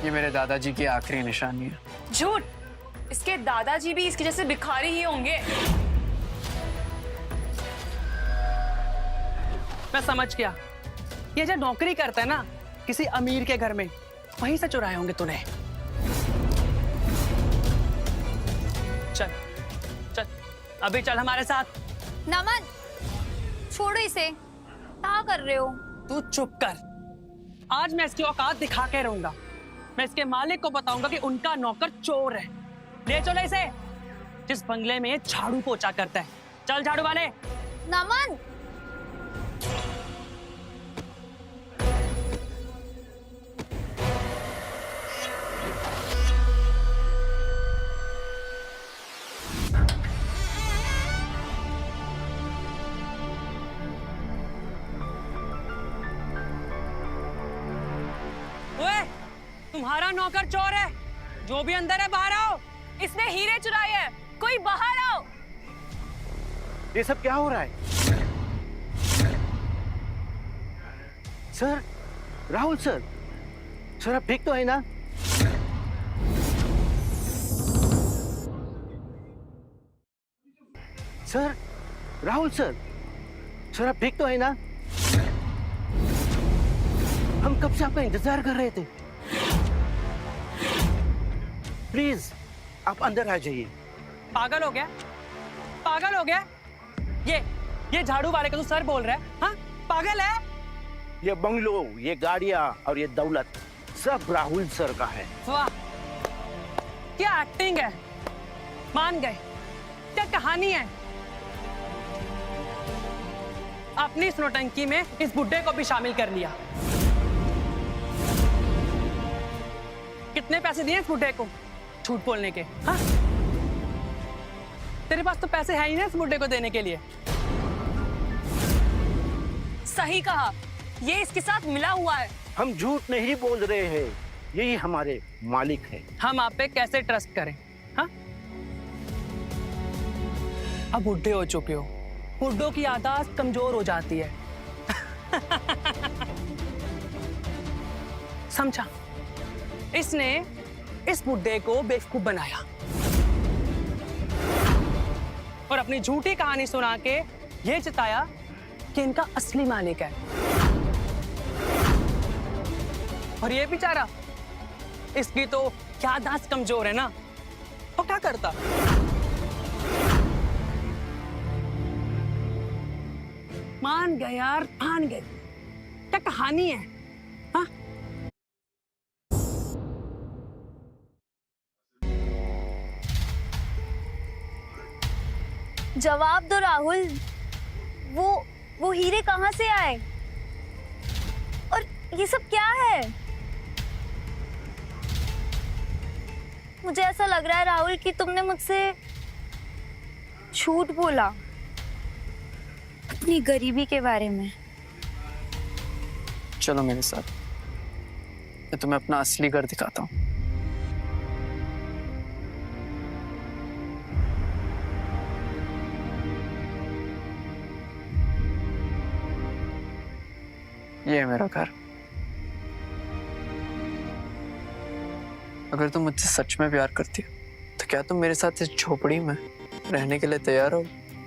ये मेरे दादाजी की आखिरी निशानी है। झूठ, इसके दादाजी भी इसके जैसे भिखारी ही होंगे। मैं समझ गया, ये जो नौकरी करता है ना किसी अमीर के घर में, वहीं से चुराए होंगे तूने। चल चल। अभी चल हमारे साथ। नमन, छोड़ो इसे। क्या कर रहे हो? तू चुप कर। आज मैं इसकी औकात दिखा के रहूंगा। मैं इसके मालिक को बताऊंगा कि उनका नौकर चोर है। ले चलो इसे, जिस बंगले में झाड़ू पोछा करता है। चल झाड़ू वाले। नमन, ओए, तुम्हारा नौकर चोर है। जो भी अंदर है बाहर आओ। इसने हीरे चुराए हैं। कोई बाहर आओ। ये सब क्या हो रहा है? सर, राहुल सर, सर आप ठीक तो है ना? सर, राहुल सर, सर आप ठीक तो है ना? हम कब से आपका इंतजार कर रहे थे। प्लीज आप अंदर आ जाइए। पागल हो गया? पागल हो गया? ये झाड़ू वाले का तू सर बोल रहा है? हाँ, पागल है? ये बंगलो, ये गाड़ियां और ये दौलत सब राहुल सर का है। वाह, क्या एक्टिंग है। मान गए। क्या कहानी है। अपनी इस नौटंकी में इस बुड्ढे को भी शामिल कर लिया। कितने पैसे दिए इस बुड्ढे को झूठ बोलने के? हाँ, तेरे पास तो पैसे है ही ना इस बुड्ढे को देने के लिए। सही कहा, ये इसके साथ मिला हुआ है। हम झूठ नहीं बोल रहे हैं, यही हमारे मालिक है। हम आप पे कैसे ट्रस्ट करें? हाँ, अब बुढ़े हो चुके हो। बुड्ढों की याददाश्त कमजोर हो जाती है। समझा? इसने इस बुड्ढे को बेवकूफ बनाया और अपनी झूठी कहानी सुना के ये जताया कि इनका असली मालिक है। और ये बेचारा, इसकी तो याददाश्त कमजोर है ना, तो क्या करता? मान गए यार, मान गए। क्या कहानी है। हाँ, जवाब दो राहुल। वो हीरे कहाँ से आए? और ये सब क्या है? मुझे ऐसा लग रहा है राहुल कि तुमने मुझसे झूठ बोला अपनी गरीबी के बारे में। चलो मेरे साथ, मैं तुम्हें अपना असली घर दिखाता हूँ। ये है मेरा घर। अगर तुम मुझसे सच में प्यार करती हो तो क्या तुम मेरे साथ इस झोपड़ी में रहने के लिए तैयार हो?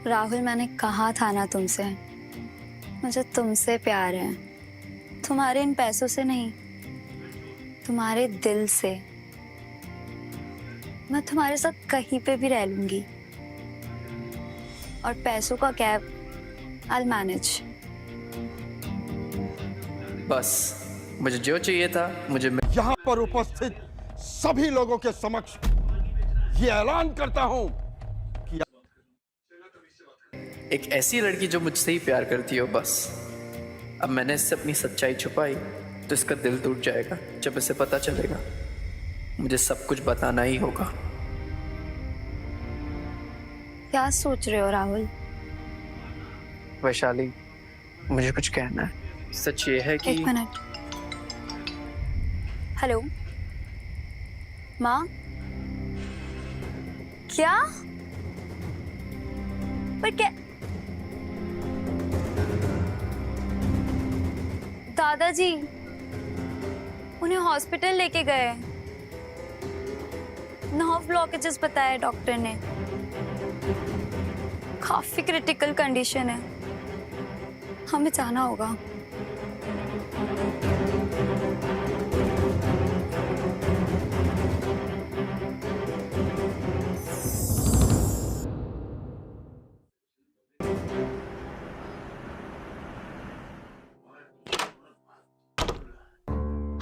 राहुल, मैंने कहा था ना तुमसे, मुझे तुमसे प्यार है। तुम्हारे इन पैसों से नहीं, तुम्हारे दिल से। मैं तुम्हारे साथ कहीं पे भी रह लूंगी। और पैसों का कैब I'll manage। बस मुझे जो चाहिए था, मुझे यहाँ पर उपस्थित सभी लोगों के समक्ष ये ऐलान करता हूँ कि एक ऐसी लड़की जो मुझसे ही प्यार करती हो। बस अब मैंने इससे अपनी सच्चाई छुपाई तो इसका दिल टूट जाएगा। जब इसे पता चलेगा मुझे सब कुछ बताना ही होगा। क्या सोच रहे हो राहुल? वैशाली, मुझे कुछ कहना है। सच ये है कि 1 मिनट। हेलो माँ? क्या? पर क्या? दादाजी उन्हें हॉस्पिटल लेके गए। नर्व ब्लॉकेजेस बताया डॉक्टर ने। काफी क्रिटिकल कंडीशन है। हमें जाना होगा।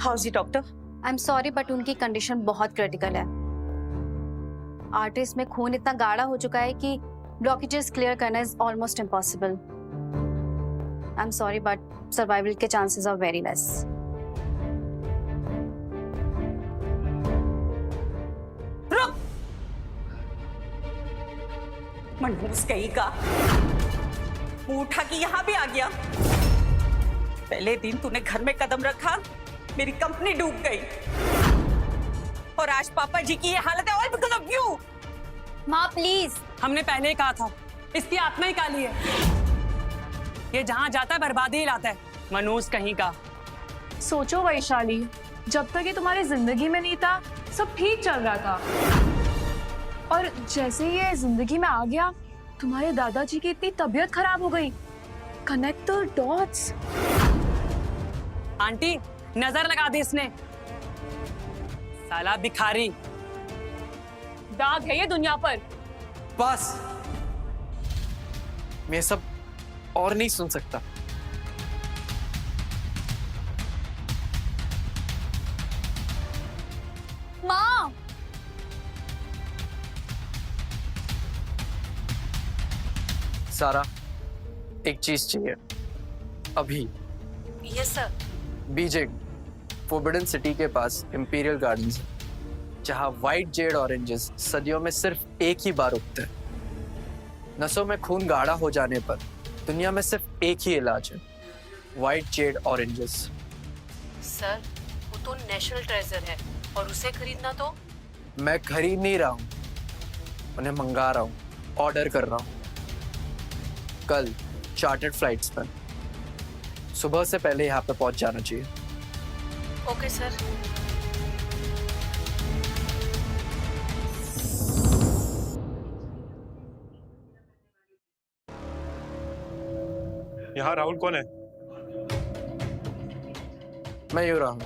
How is doctor? I am sorry but उनकी कंडीशन बहुत क्रिटिकल है। आर्टरीज में खून इतना गाढ़ा हो चुका है कि ब्लॉकेजेस क्लियर करना is almost impossible. I am sorry but survival के चांसेस आर वेरी लेस। रुक! मनहूस कहीं का मुंह उठा के यहाँ भी आ गया। पहले दिन तूने घर में कदम रखा, मेरी कंपनी डूब गई। और आज पापा जी की ये हालत है ऑल बिकॉज़ ऑफ यू। माँ प्लीज। हमने पहले ही कहा था, इसकी आत्मा ही काली है। ये जहां जाता है बर्बादी ही लाता है, मनूस कहीं का। सोचो वैशाली, जब तक ये तुम्हारी जिंदगी में नहीं था सब ठीक चल रहा था, और जैसे ही ये जिंदगी में आ गया तुम्हारे दादाजी की इतनी तबीयत खराब हो गई। Connect the dots. आंटी नजर लगा दी इसने, साला भिखारी। दाग है ये दुनिया पर। बस, मैं सब और नहीं सुन सकता। माँ! सारा, एक चीज चाहिए अभी। Yes sir. Beijing forbidden city के पास इंपीरियल गार्डन्स है, जहां व्हाइट जेड ऑरेंजेस सदियों में सिर्फ एक ही बार उगते हैं। नसों में खून गाढ़ा हो जाने पर दुनिया में सिर्फ एक ही इलाज है, व्हाइट जेड ऑरेंजेस। सर, वो तो नेशनल ट्रेजर है और उसे खरीदना तो। मैं खरीद नहीं रहा हूँ, उन्हें मंगा रहा हूँ, ऑर्डर कर रहा हूँ। कल चार्टर्ड फ्लाइट्स पर सुबह से पहले यहाँ पे पहुंच जाना चाहिए। Okay sir. यहाँ राहुल कौन है? मैं यूं रहा हूँ।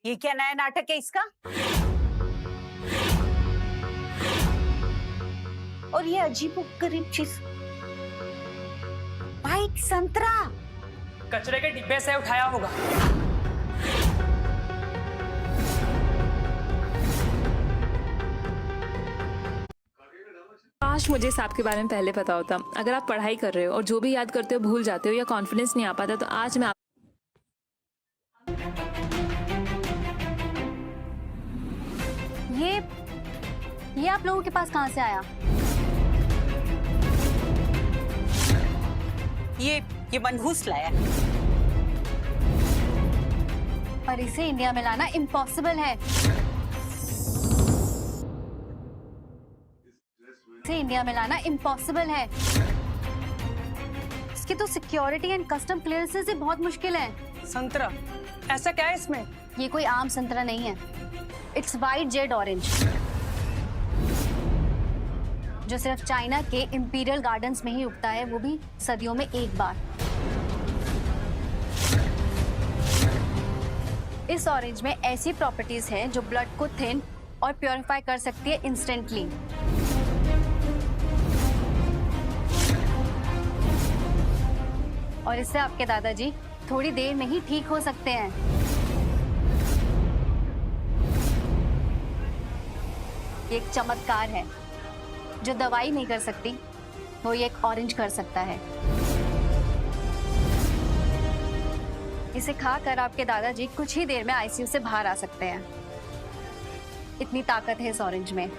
ये क्या नया नाटक है इसका? और ये अजीबोगरीब चीज, व्हाइट संतरा। कचरे के डिब्बे से उठाया होगा। काश मुझे इस ऐप के बारे में पहले पता होता। अगर आप पढ़ाई कर रहे हो और जो भी याद करते हो भूल जाते हो या कॉन्फिडेंस नहीं आ पाता, तो आज मैं ये आप लोगों के पास कहाँ से आया? ये मनहूस लाया। पर इसे इंडिया में लाना इम्पॉसिबल है। इसे इंडिया में लाना इम्पॉसिबल है। इसकी तो सिक्योरिटी एंड कस्टम क्लियरेंसेस ही बहुत मुश्किल है। संतरा, ऐसा क्या है इसमें? ये कोई आम संतरा नहीं है, इट्स व्हाइट जेड ऑरेंज, जो सिर्फ चाइना के इंपीरियल गार्डन्स में ही उगता है, वो भी सदियों में एक बार। इस ऑरेंज में ऐसी प्रॉपर्टीज हैं जो ब्लड को थिन और प्योरीफाई कर सकती है इंस्टेंटली। और इससे आपके दादाजी थोड़ी देर में ही ठीक हो सकते हैं। ये एक चमत्कार है, जो दवाई नहीं कर सकती वो ये एक ऑरेंज कर सकता है। इसे खाकर आपके दादाजी कुछ ही देर में आईसीयू से बाहर आ सकते हैं। इतनी ताकत है इस ऑरेंज में।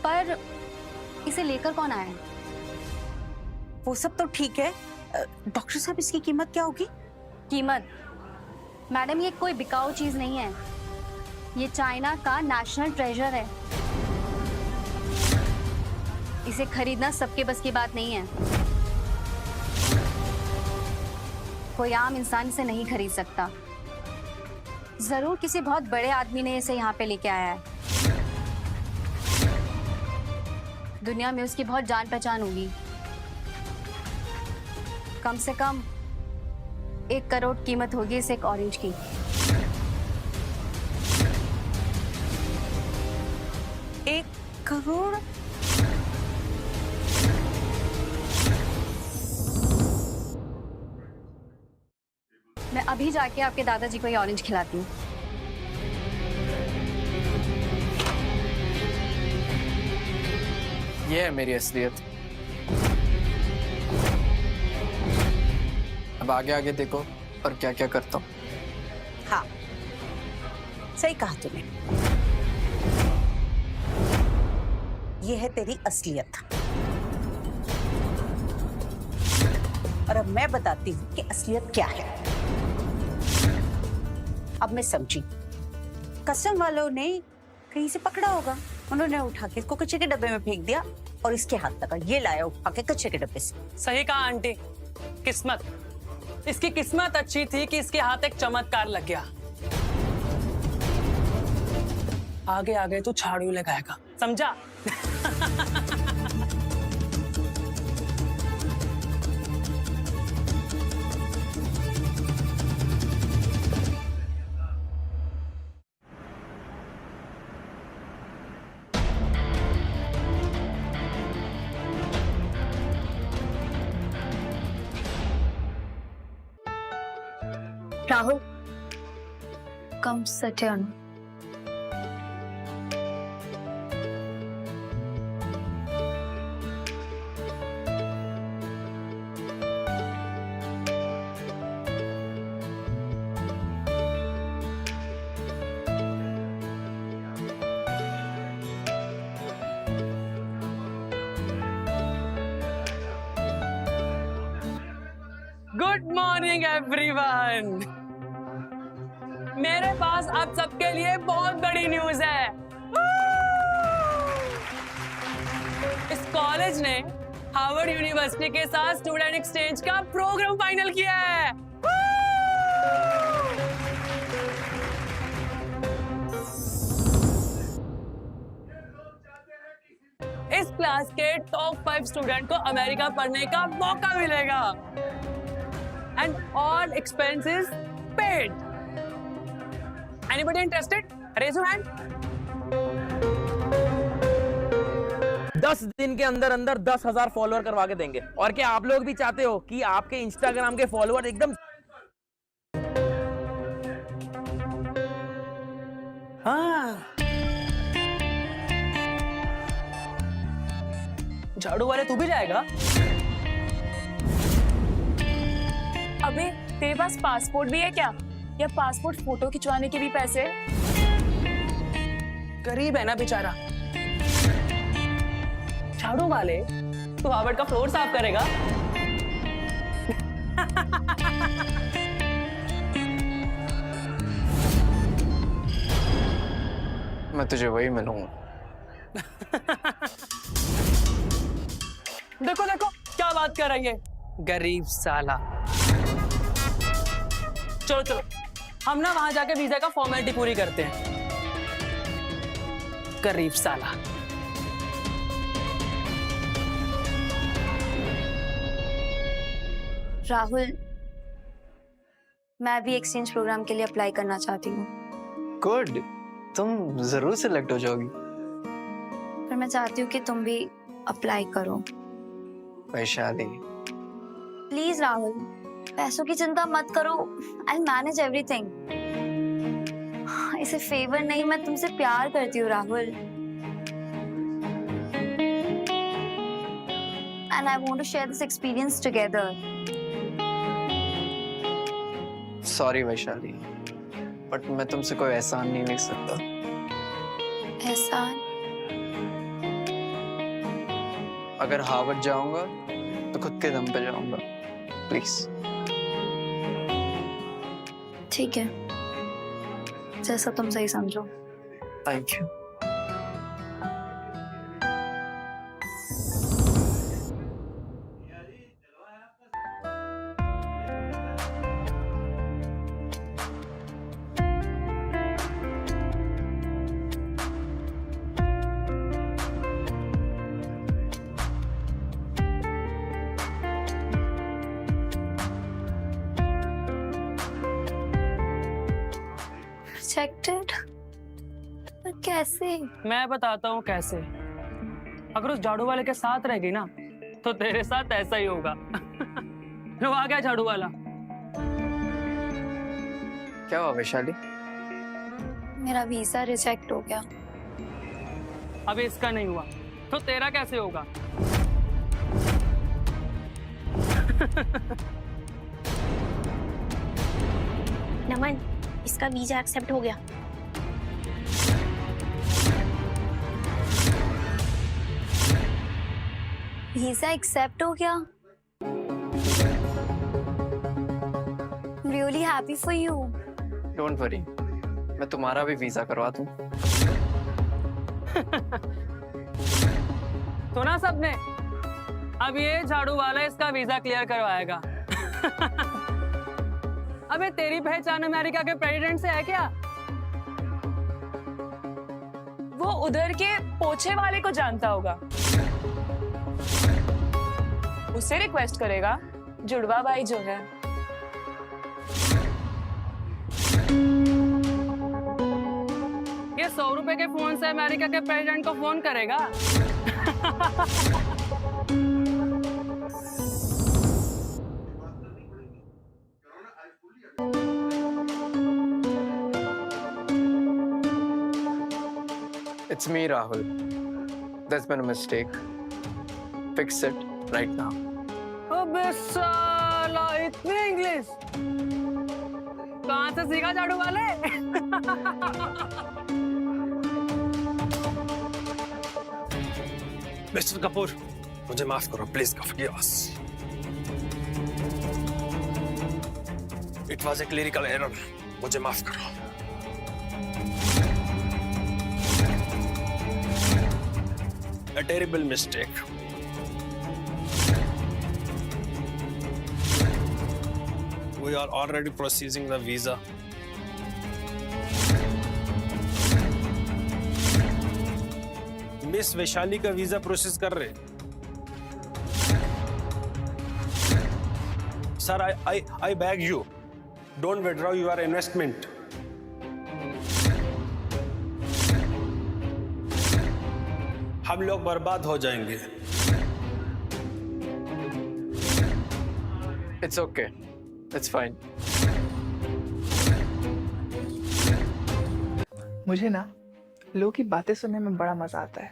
पर इसे लेकर कौन आया है? वो सब तो ठीक है, डॉक्टर साहब इसकी कीमत क्या होगी? कीमत? मैडम, ये कोई बिकाऊ चीज नहीं है, ये चाइना का नेशनल ट्रेजर है। इसे खरीदना सबके बस की बात नहीं है। कोई आम इंसान इसे नहीं खरीद सकता। जरूर किसी बहुत बड़े आदमी ने इसे यहाँ पे लेके आया है। दुनिया में उसकी बहुत जान पहचान होगी। कम से कम 1 करोड़ कीमत होगी इस एक ऑरेंज की। एक करोड़? मैं अभी जाके आपके दादाजी को ये ऑरेंज खिलाती हूँ। ये है मेरी असलियत। अब आगे आगे देखो और क्या क्या करता हूँ। हाँ, सही कहा तूने। ये है तेरी असलियत। और अब मैं बताती हूँ कि असलियत क्या है। अब मैं समझी। कस्टम वालों ने कहीं से पकड़ा होगा, उन्होंने उठा के इसको कचरे के डब्बे में फेंक दिया और इसके हाथ लगा। ये लाया उठा के कचरे के डब्बे से। सही कहा आंटी। किस्मत, इसकी किस्मत अच्छी थी कि इसके हाथ एक चमत्कार लग गया। आगे आगे तू झाड़ू लगाएगा, समझा? Rahul, come sit here. Good morning everyone. मेरे पास आप सबके लिए बहुत बड़ी न्यूज है। इस कॉलेज ने हार्वर्ड यूनिवर्सिटी के साथ स्टूडेंट एक्सचेंज का प्रोग्राम फाइनल किया है। इस क्लास के टॉप 5 स्टूडेंट को अमेरिका पढ़ने का मौका मिलेगा and all expenses paid. Anybody interested? Raise your hand. 10 दिन के अंदर अंदर 10,000 फॉलोअर करवा के देंगे। और क्या आप लोग भी चाहते हो कि आपके इंस्टाग्राम के फॉलोअर एकदम झाड़ू वाले तू भी जाएगा? अबे तेरे पास पासपोर्ट भी है क्या? या पासपोर्ट फोटो खिंचवाने के भी पैसे? गरीब है ना बेचारा। झाड़ू वाले तू हार्वर्ड का फ्लोर साफ करेगा? मैं तुझे वही मिलूंगा। देखो देखो क्या बात करेंगे, गरीब साला। चलो चलो हम ना वहां जाके वीजा का फॉर्मेलिटी पूरी करते हैं। गरीब साला। राहुल, मैं भी एक्सचेंज प्रोग्राम के लिए अप्लाई करना चाहती हूँ। गुड, तुम जरूर सिलेक्ट हो जाओगी। पर मैं चाहती हूँ कि तुम भी अप्लाई करो। वैशाली, प्लीज राहुल, पैसों की चिंता मत करो। I manage everything. इसे फेवर नहीं, मैं तुमसे प्यार करती हूँ Rahul. And I want to share this experience together. Sorry Vaishali, but मैं तुमसे कोई एहसान नहीं ले सकता। एहसान? अगर हार्वर्ड जाऊंगा तो खुद के दम पे जाऊंगा। प्लीज। ठीक है, जैसा तुम सही समझो। Thank you. रिजेक्टेड? पर कैसे? मैं बताता हूँ कैसे। अगर उस झाड़ू वाले के साथ रहेगी ना तो तेरे साथ ऐसा ही होगा। लो आ गया झाड़ू वाला। क्या हुआ वैशाली? मेरा वीजा रिजेक्ट हो गया। अभी इसका नहीं हुआ तो तेरा कैसे होगा? नमन, इसका वीजा एक्सेप्ट हो गया। वीजा एक्सेप्ट हो गया। Really happy for you. Don't worry, मैं तुम्हारा भी वीजा करवा दूं। सुना सबने? अब ये झाड़ू वाला इसका वीजा क्लियर करवाएगा। अबे तेरी पहचान अमेरिका के प्रेसिडेंट से है क्या? वो उधर के पोछे वाले को जानता होगा। उससे रिक्वेस्ट करेगा, जुड़वा भाई जो है। ये 100 रुपए के फोन से अमेरिका के प्रेसिडेंट को फोन करेगा। It's me, Rahul. There's been a mistake. Fix it right now. अबे साला, इतनी इंग्लिश कहाँ से सीखा झाड़ू वाले? मिस्टर कपूर, मुझे माफ करो, please forgive us. It was a clerical error. मुझे माफ करो। A terrible mistake. We are already processing the visa. Miss Vaishali का वीजा प्रोसेस कर रहे। Sir, I beg you, don't withdraw your investment. हम लोग बर्बाद हो जाएंगे। It's okay. It's fine. मुझे ना लोगों की बातें सुनने में बड़ा मजा आता है।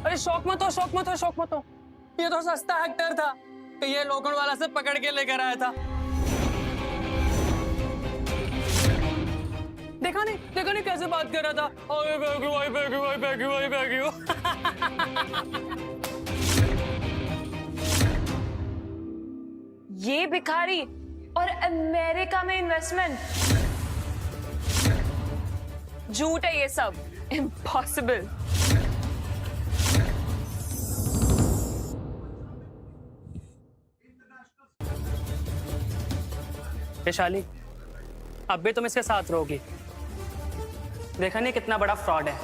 अरे शौक मत हो, शौक मत हो, शौक मत हो। ये तो सस्ता एक्टर था तो ये लोकल वाला से पकड़ के लेकर आया था। देखा नहीं कैसे बात कर रहा था। ओए बैगू, ओए बैगू, ओए बैगू, ओए बैगू। ये भिखारी और अमेरिका में इन्वेस्टमेंट, झूठ है ये सब। इम्पॉसिबल। वैशाली, अब भी तुम इसके साथ रहोगी। देखा नहीं कितना बड़ा फ्रॉड है।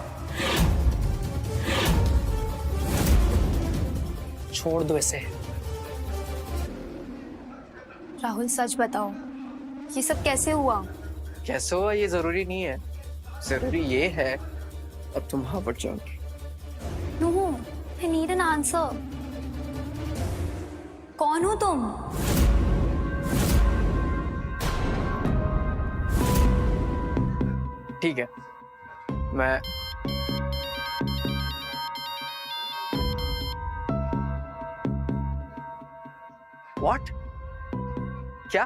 छोड़ दो इसे। राहुल सच बताओ, ये सब कैसे हुआ? कैसे हुआ ये जरूरी नहीं है, जरूरी ये है अब तुम हार्वर्ड जाओगी। No, I need an answer. कौन हो तुम? ठीक है, मैं What? क्या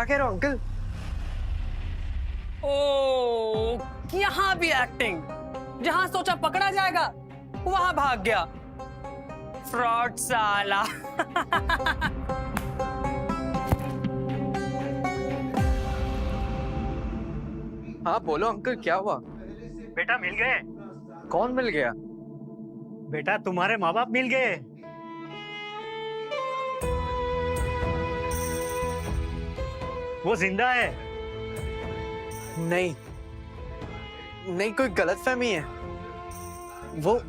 कह रहे हो अंकल? ओ, यहाँ भी एक्टिंग। जहां सोचा पकड़ा जाएगा वहां भाग गया। फ्रॉड साला। हाँ बोलो अंकल, क्या हुआ? बेटा मिल गए। कौन मिल गया? बेटा तुम्हारे माँ बाप मिल गए। वो जिंदा है। नहीं, कोई गलतफहमी है।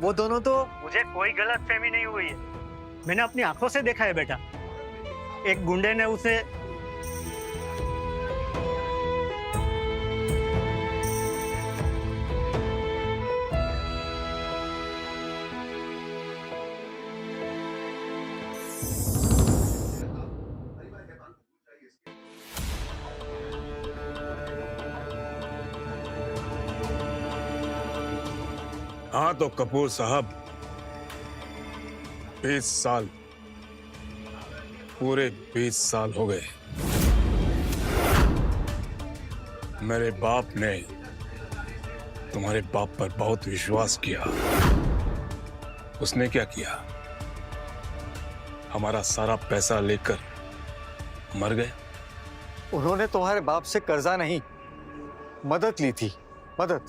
वो दोनों तो। मुझे कोई गलत फहमी नहीं हुई है। मैंने अपनी आंखों से देखा है बेटा। एक गुंडे ने उसे हाँ तो कपूर साहब, 20 साल, पूरे 20 साल हो गए। मेरे बाप ने तुम्हारे बाप पर बहुत विश्वास किया। उसने क्या किया? हमारा सारा पैसा लेकर मर गए। उन्होंने तुम्हारे बाप से कर्जा नहीं, मदद ली थी। मदद।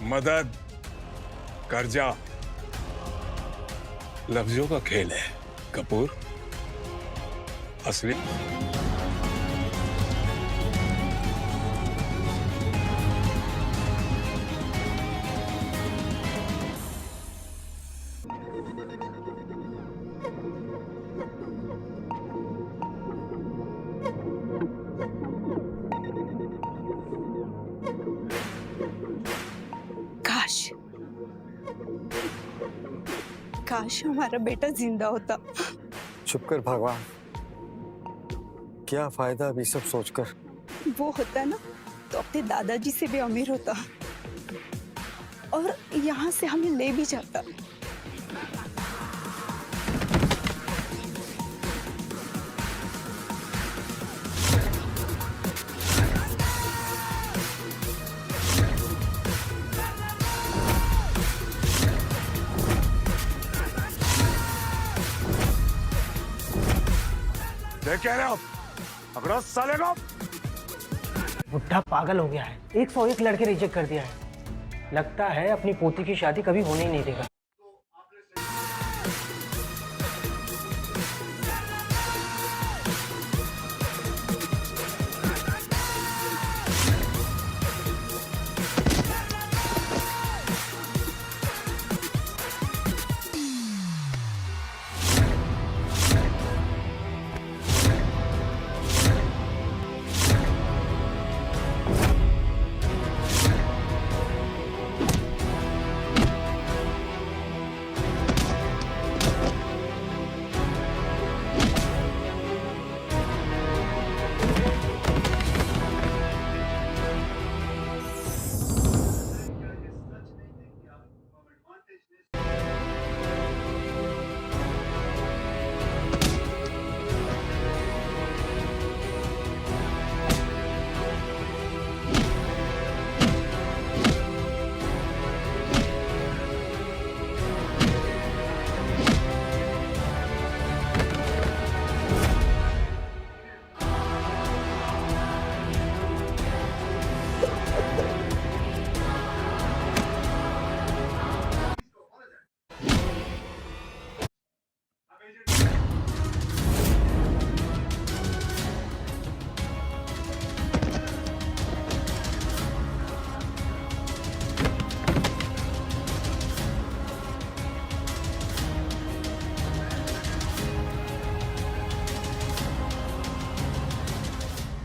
मदद, कर्जा लफ्जों का खेल है कपूर। असली काश हमारा बेटा जिंदा होता। चुप कर भगवान, क्या फायदा अभी सब सोचकर। वो होता ना तो अपने दादाजी से भी अमीर होता और यहाँ से हमें ले भी जाता। देख कह रहे हो, पकड़ो साले को। बुढ़ा पागल हो गया है, 101 लड़के रिजेक्ट कर दिया है। लगता है अपनी पोती की शादी कभी होने ही नहीं देगा।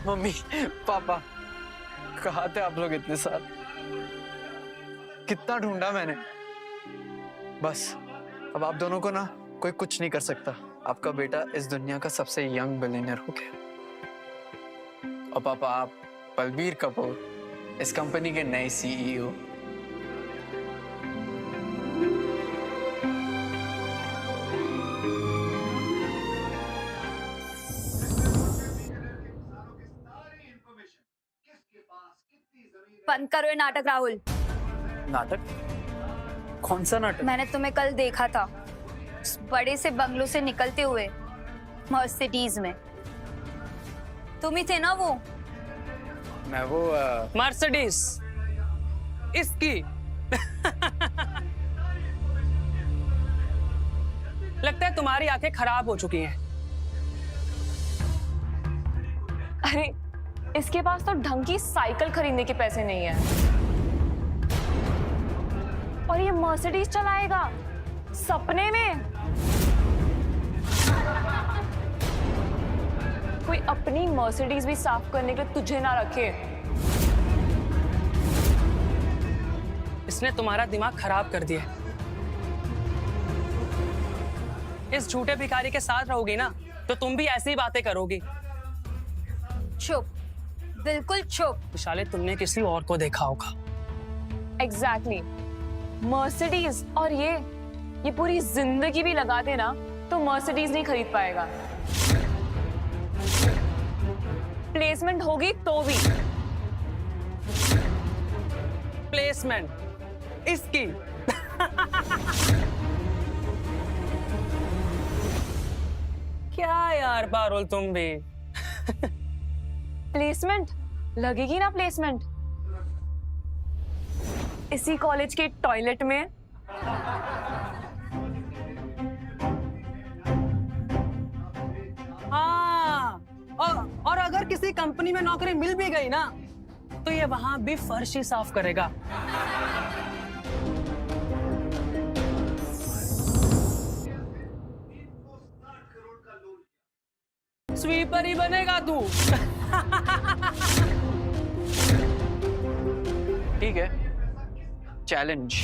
मम्मी, पापा, कहाँ थे आप लोग इतने साल? कितना ढूंढा मैंने। बस अब आप दोनों को ना कोई कुछ नहीं कर सकता। आपका बेटा इस दुनिया का सबसे यंग बिलियनर हो गया। और पापा, आप बलबीर कपूर, इस कंपनी के नए सीईओ। बंद करो ये नाटक राहुल। नाटक? कौन सा नाटक? मैंने तुम्हें कल देखा था उस बड़े से बंगलों से निकलते हुए मर्सिडीज में। तुम ही थे ना वो? मैं वो मर्सिडीज इसकी। लगता है तुम्हारी आंखें खराब हो चुकी हैं। अरे इसके पास तो ढंग की साइकिल खरीदने के पैसे नहीं है। और ये मर्सिडीज चलाएगा सपने में। कोई अपनी मर्सिडीज भी साफ करने के लिए तुझे ना रखे। इसने तुम्हारा दिमाग खराब कर दिया। इस झूठे भिखारी के साथ रहोगी ना तो तुम भी ऐसी ही बातें करोगी। चुप, बिल्कुल चुप। विशाले, तुमने किसी और को देखा होगा। एग्जैक्टली। मर्सिडीज और ये पूरी जिंदगी भी लगा देना तो मर्सिडीज नहीं खरीद पाएगा। प्लेसमेंट होगी तो भी। प्लेसमेंट इसकी। क्या यार पारुल, तुम भी। प्लेसमेंट लगेगी ना, प्लेसमेंट इसी कॉलेज के टॉयलेट में। हाँ, और अगर किसी कंपनी में नौकरी मिल भी गई ना तो ये वहां भी फर्श ही साफ करेगा। स्वीपर ही बनेगा तू। ठीक है, चैलेंज।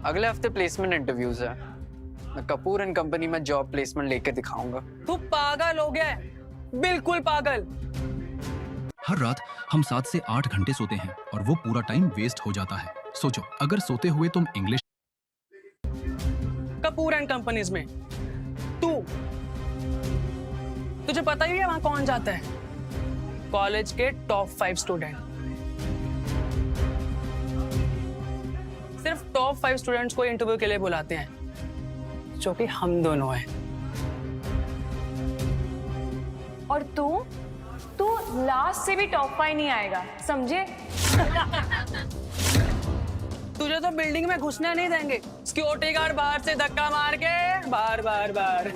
अगले हफ्ते प्लेसमेंट इंटरव्यूज है। मैं कपूर एंड कंपनी में जॉब प्लेसमेंट लेकर दिखाऊंगा। तू पागल हो गया, बिल्कुल पागल। हर रात हम 7 से 8 घंटे सोते हैं और वो पूरा टाइम वेस्ट हो जाता है। सोचो, अगर सोते हुए तुम इंग्लिश। कपूर एंड कंपनीज में तुझे पता ही है वहां कौन जाता है? कॉलेज के टॉप 5 स्टूडेंट। सिर्फ टॉप 5 स्टूडेंट्स को इंटरव्यू के लिए बुलाते हैं, जो कि हम दोनों हैं। और तू लास्ट से भी टॉप 5 नहीं आएगा, समझे? तुझे तो बिल्डिंग में घुसने नहीं देंगे। सिक्योरिटी गार्ड बाहर से धक्का मार के बार।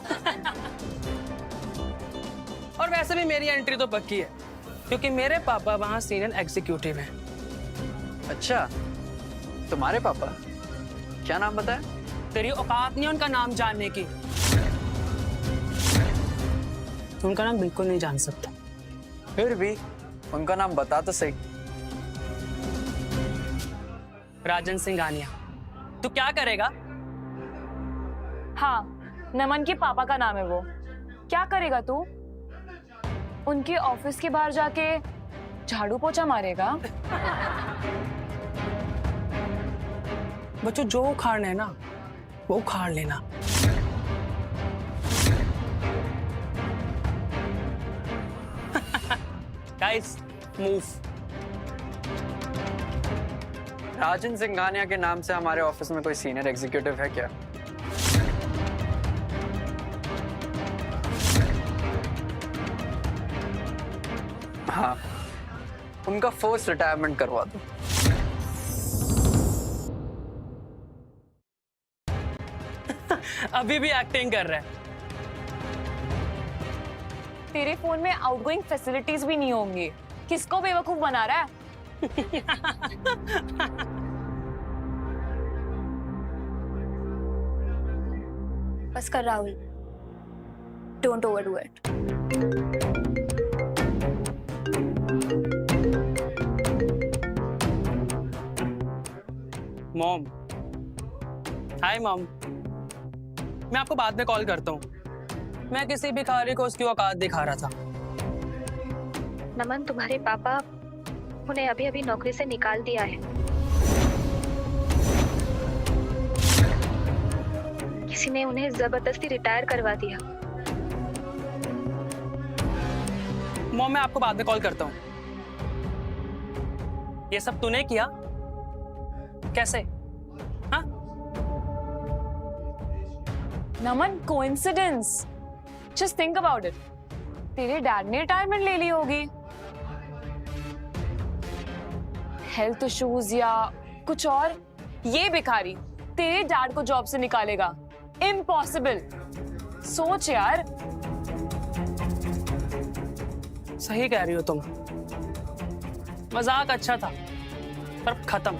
और वैसे भी मेरी एंट्री तो पक्की है, क्योंकि मेरे पापा वहां सीनियर एग्जीक्यूटिव हैं। अच्छा, तुम्हारे पापा? क्या नाम बताया? तेरी औकात नहीं उनका नाम जानने की। उनका नाम बिल्कुल नहीं जान सकता। फिर भी उनका नाम बता तो सही। राजन सिंघानिया। तू क्या करेगा? हाँ, नमन के पापा का नाम है वो। क्या करेगा तू? उनके ऑफिस के बाहर जाके झाड़ू पोछा मारेगा? बच्चों, जो उखाड़ना है ना वो उखाड़ लेना। Guys, move. राजन सिंघानिया के नाम से हमारे ऑफिस में कोई सीनियर एग्जीक्यूटिव है क्या? हाँ, उनका फोर्स रिटायरमेंट करवा दो। अभी भी एक्टिंग कर रहा है। तेरे फोन में आउटगोइंग फैसिलिटीज भी नहीं होंगी। किसको बेवकूफ बना रहा है? बस कर Rahul, don't overdo it. Mom, hi mom. मैं आपको बाद में कॉल करता हूँ। मैं किसी भिखारी को उसकी औकात दिखा रहा था। नमन, तुम्हारे पापा उन्हें अभी अभी नौकरी से निकाल दिया है। किसी ने उन्हें जबरदस्ती रिटायर करवा दिया। मॉम, मैं आपको बाद में कॉल करता हूँ। ये सब तूने किया? कैसे? हाँ? Naman, coincidence. Just think about it. तेरे डैड ने रिटायरमेंट ले ली होगी, हेल्थ इश्यूज या कुछ और। ये भिखारी तेरे डैड को जॉब से निकालेगा? इम्पॉसिबल। सोच यार। सही कह रही हो तुम। मजाक अच्छा था, पर खत्म।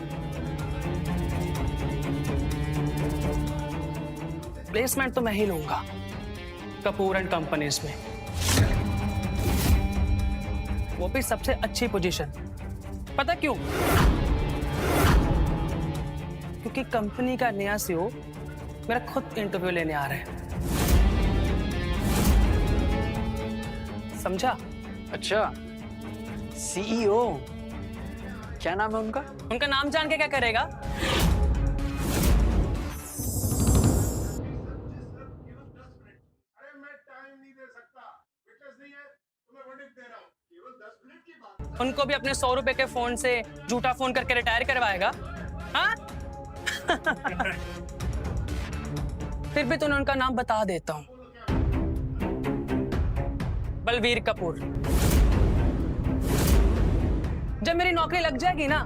प्लेसमेंट तो मैं ही लूंगा कपूर एंड कंपनीज में, वो भी सबसे अच्छी पोजीशन। पता क्यों? क्योंकि कंपनी का नया सीईओ मेरा खुद इंटरव्यू लेने आ रहा है। समझा? अच्छा, सीईओ, क्या नाम है उनका? उनका नाम जान के क्या करेगा? उनको भी अपने 100 रुपए के फोन से झूठा फोन करके रिटायर करवाएगा? हाँ? फिर भी तुम्हें उनका नाम बता देता हूं, बलवीर कपूर। जब मेरी नौकरी लग जाएगी ना,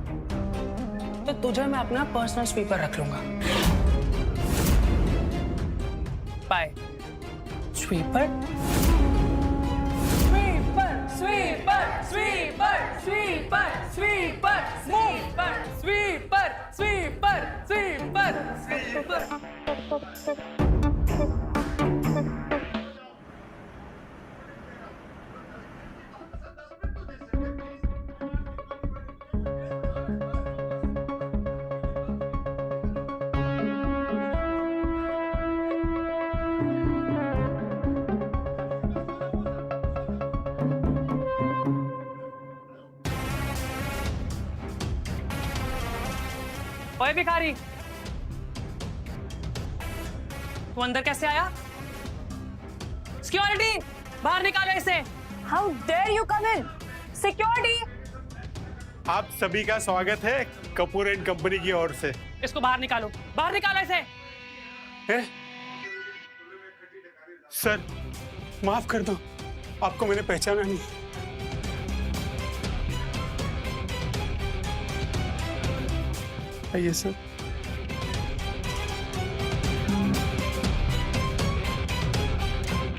तो तुझे मैं अपना पर्सनल स्वीपर रख लूंगा। Bye. Sweeper, sweeper, sweeper, sweeper, sweeper, sweeper, sweeper, sweeper, sweeper, sweeper, sweeper. ओए भिखारी, तू अंदर कैसे आया? सिक्योरिटी, बाहर निकालो इसे। How dare you come in? Security! आप सभी का स्वागत है कपूर एंड कंपनी की ओर से। इसको बाहर निकालो, बाहर निकालो इसे। सर, माफ कर दो, आपको मैंने पहचाना नहीं। आइए सर।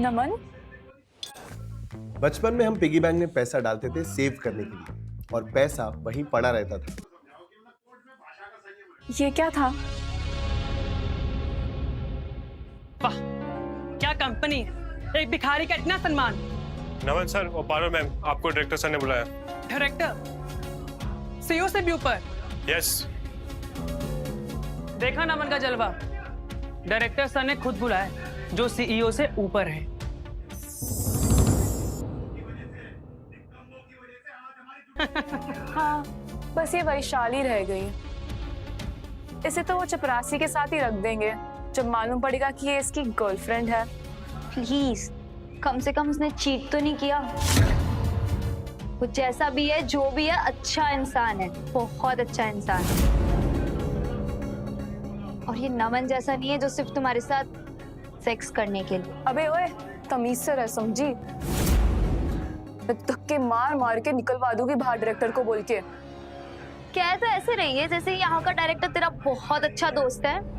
नमन, बचपन में हम पिगी बैंक में पैसा डालते थे सेव करने के लिए, और पैसा वहीं पड़ा रहता था। ये क्या था? वाह, क्या कंपनी! एक भिखारी का इतना सम्मान। नमन सर और पारो मैम, आपको डायरेक्टर सर ने बुलाया। डायरेक्टर? सीईओ से भी ऊपर? यस। देखा नमन का जलवा? डायरेक्टर सर ने खुद बुलाया, जो सीईओ से ऊपर है। हाँ, बस ये वैशाली रह गई। इसे तो वो चपरासी के साथ ही रख देंगे जब मालूम पड़ेगा कि ये इसकी गर्लफ्रेंड है। प्लीज, कम से कम उसने चीट तो नहीं किया। कुछ जैसा भी है, जो भी है, अच्छा इंसान है, बहुत अच्छा इंसान है। और ये नमन जैसा नहीं है जो सिर्फ तुम्हारे साथ सेक्स करने के लिए। अबे ओए, तमीज से रह, समझी? धक्के मार मार के निकलवा दूंगी बाहर डायरेक्टर को बोल के। क्या तो ऐसे रही है जैसे यहाँ का डायरेक्टर तेरा बहुत अच्छा दोस्त है।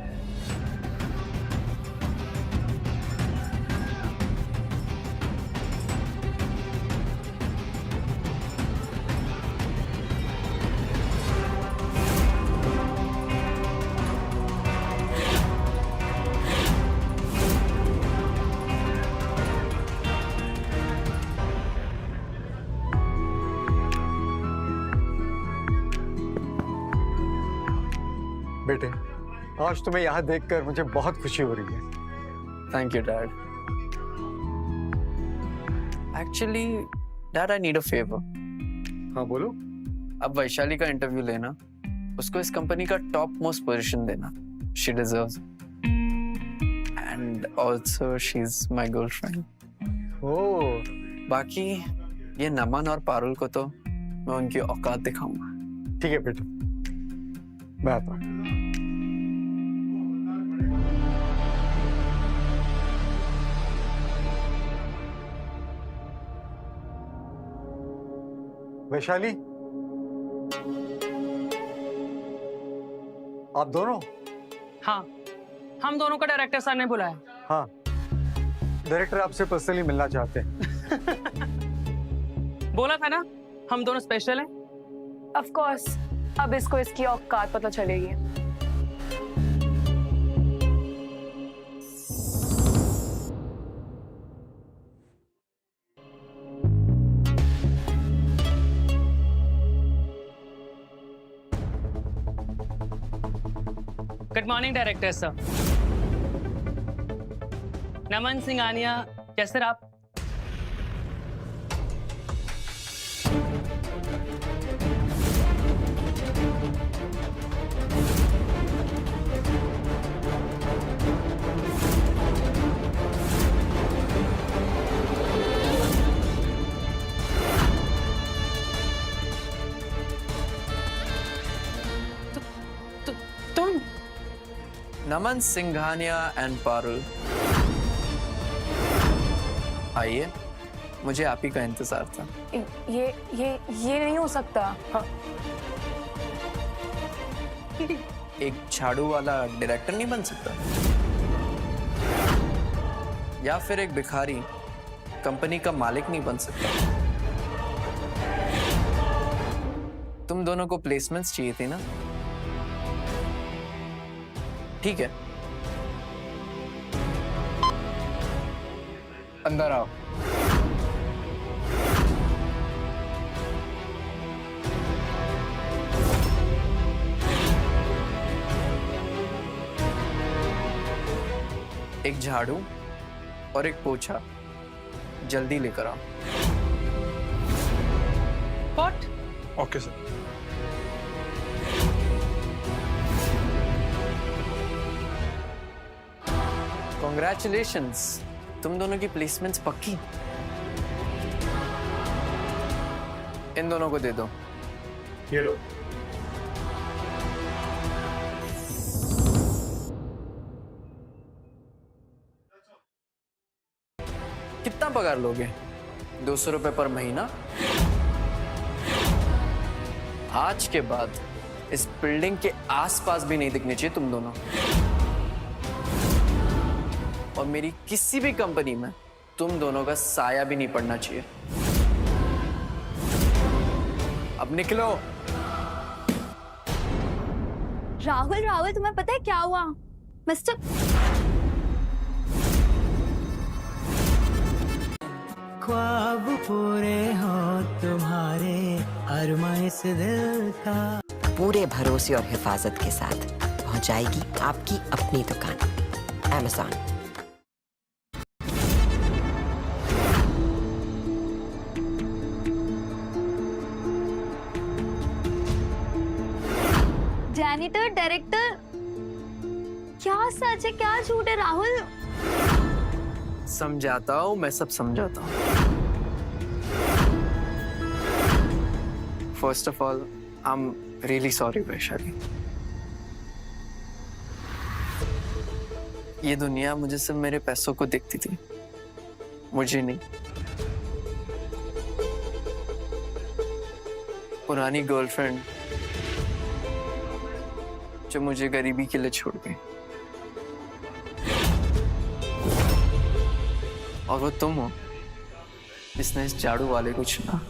बेटे, आज तुम्हें यहाँ देखकर मुझे बहुत खुशी हो रही है। Thank you dad. Actually dad, I need a favour. हाँ बोलो। अब वैशाली का इंटरव्यू लेना, उसको इस कंपनी का टॉप मोस्ट पोजीशन देना। She deserves, and also she is my girlfriend. Oh, बाकी ये नमन और पारुल को तो मैं उनकी औकात दिखाऊंगा। ठीक है बेटे, मैं आता हूँ। वैशाली, आप दोनों? हाँ, हम दोनों का डायरेक्टर सर ने बुलाया। हाँ, डायरेक्टर आपसे पर्सनली मिलना चाहते हैं। बोला था ना, हम दोनों स्पेशल हैं। ऑफ कोर्स, अब इसको इसकी औकात पता चलेगी। Good morning director sir. Naman Singhania, कैसे आप? नमन सिंघानिया एंड पारुल, आइए, मुझे आप ही का इंतजार था। ये नहीं हो सकता। हाँ। एक झाड़ू वाला डायरेक्टर नहीं बन सकता, या फिर एक भिखारी कंपनी का मालिक नहीं बन सकता। तुम दोनों को प्लेसमेंट्स चाहिए थी ना? ठीक है, अंदर आओ। एक झाड़ू और एक पोछा जल्दी लेकर आओ। व्हाट? Okay sir. कॉन्ग्रेचुलेशंस, तुम दोनों की प्लेसमेंट्स पक्की। इन दोनों को दे दो। ये लो। कितना पगार लोगे? 200 रुपए पर महीना? आज के बाद इस बिल्डिंग के आसपास भी नहीं दिखने चाहिए तुम दोनों, और मेरी किसी भी कंपनी में तुम दोनों का साया भी नहीं पड़ना चाहिए। अब निकलो। राहुल, राहुल, तुम्हें पता है क्या हुआ? मिस्टर ख्वाब पूरे हो तुम्हारे, अरमा इस दिल का। पूरे भरोसे और हिफाजत के साथ पहुंचाएगी आपकी अपनी दुकान Amazon। जैनिटर, डायरेक्टर, क्या सच है क्या झूठ है राहुल? समझाता हूं, मैं सब समझाता हूं। First of all, I am really sorry Vaishali. ये दुनिया मुझे सिर्फ मेरे पैसों को देखती थी, मुझे नहीं। पुरानी गर्लफ्रेंड जो मुझे गरीबी के लिए छोड़ गई, और वो तुम हो जिसने इस झाड़ू वाले को चुना।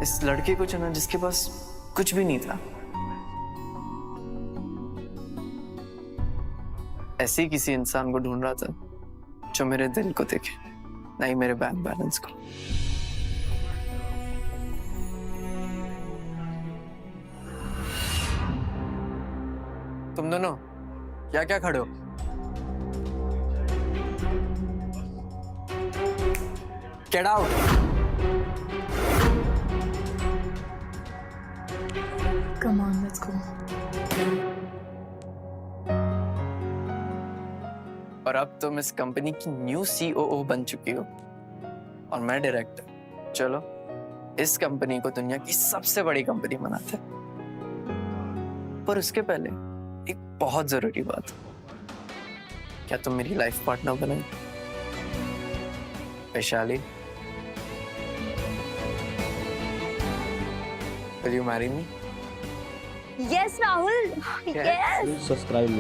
इस लड़के को चुना जिसके पास कुछ भी नहीं था। ऐसे ही किसी इंसान को ढूंढ रहा था जो मेरे दिल को देखे, नहीं मेरे बैंक बैलेंस को। तुम दोनों क्या क्या खड़े हो? Get out! Come on, let's go. और अब तुम इस कंपनी की न्यू COO बन चुकी हो और मैं डायरेक्टर। चलो इस कंपनी को दुनिया की सबसे बड़ी कंपनी बनाते हैं। पर उसके पहले एक बहुत जरूरी बात, क्या तुम मेरी लाइफ पार्टनर बने? Vaishali, will you marry me? Yes, Rahul. Yes. Subscribe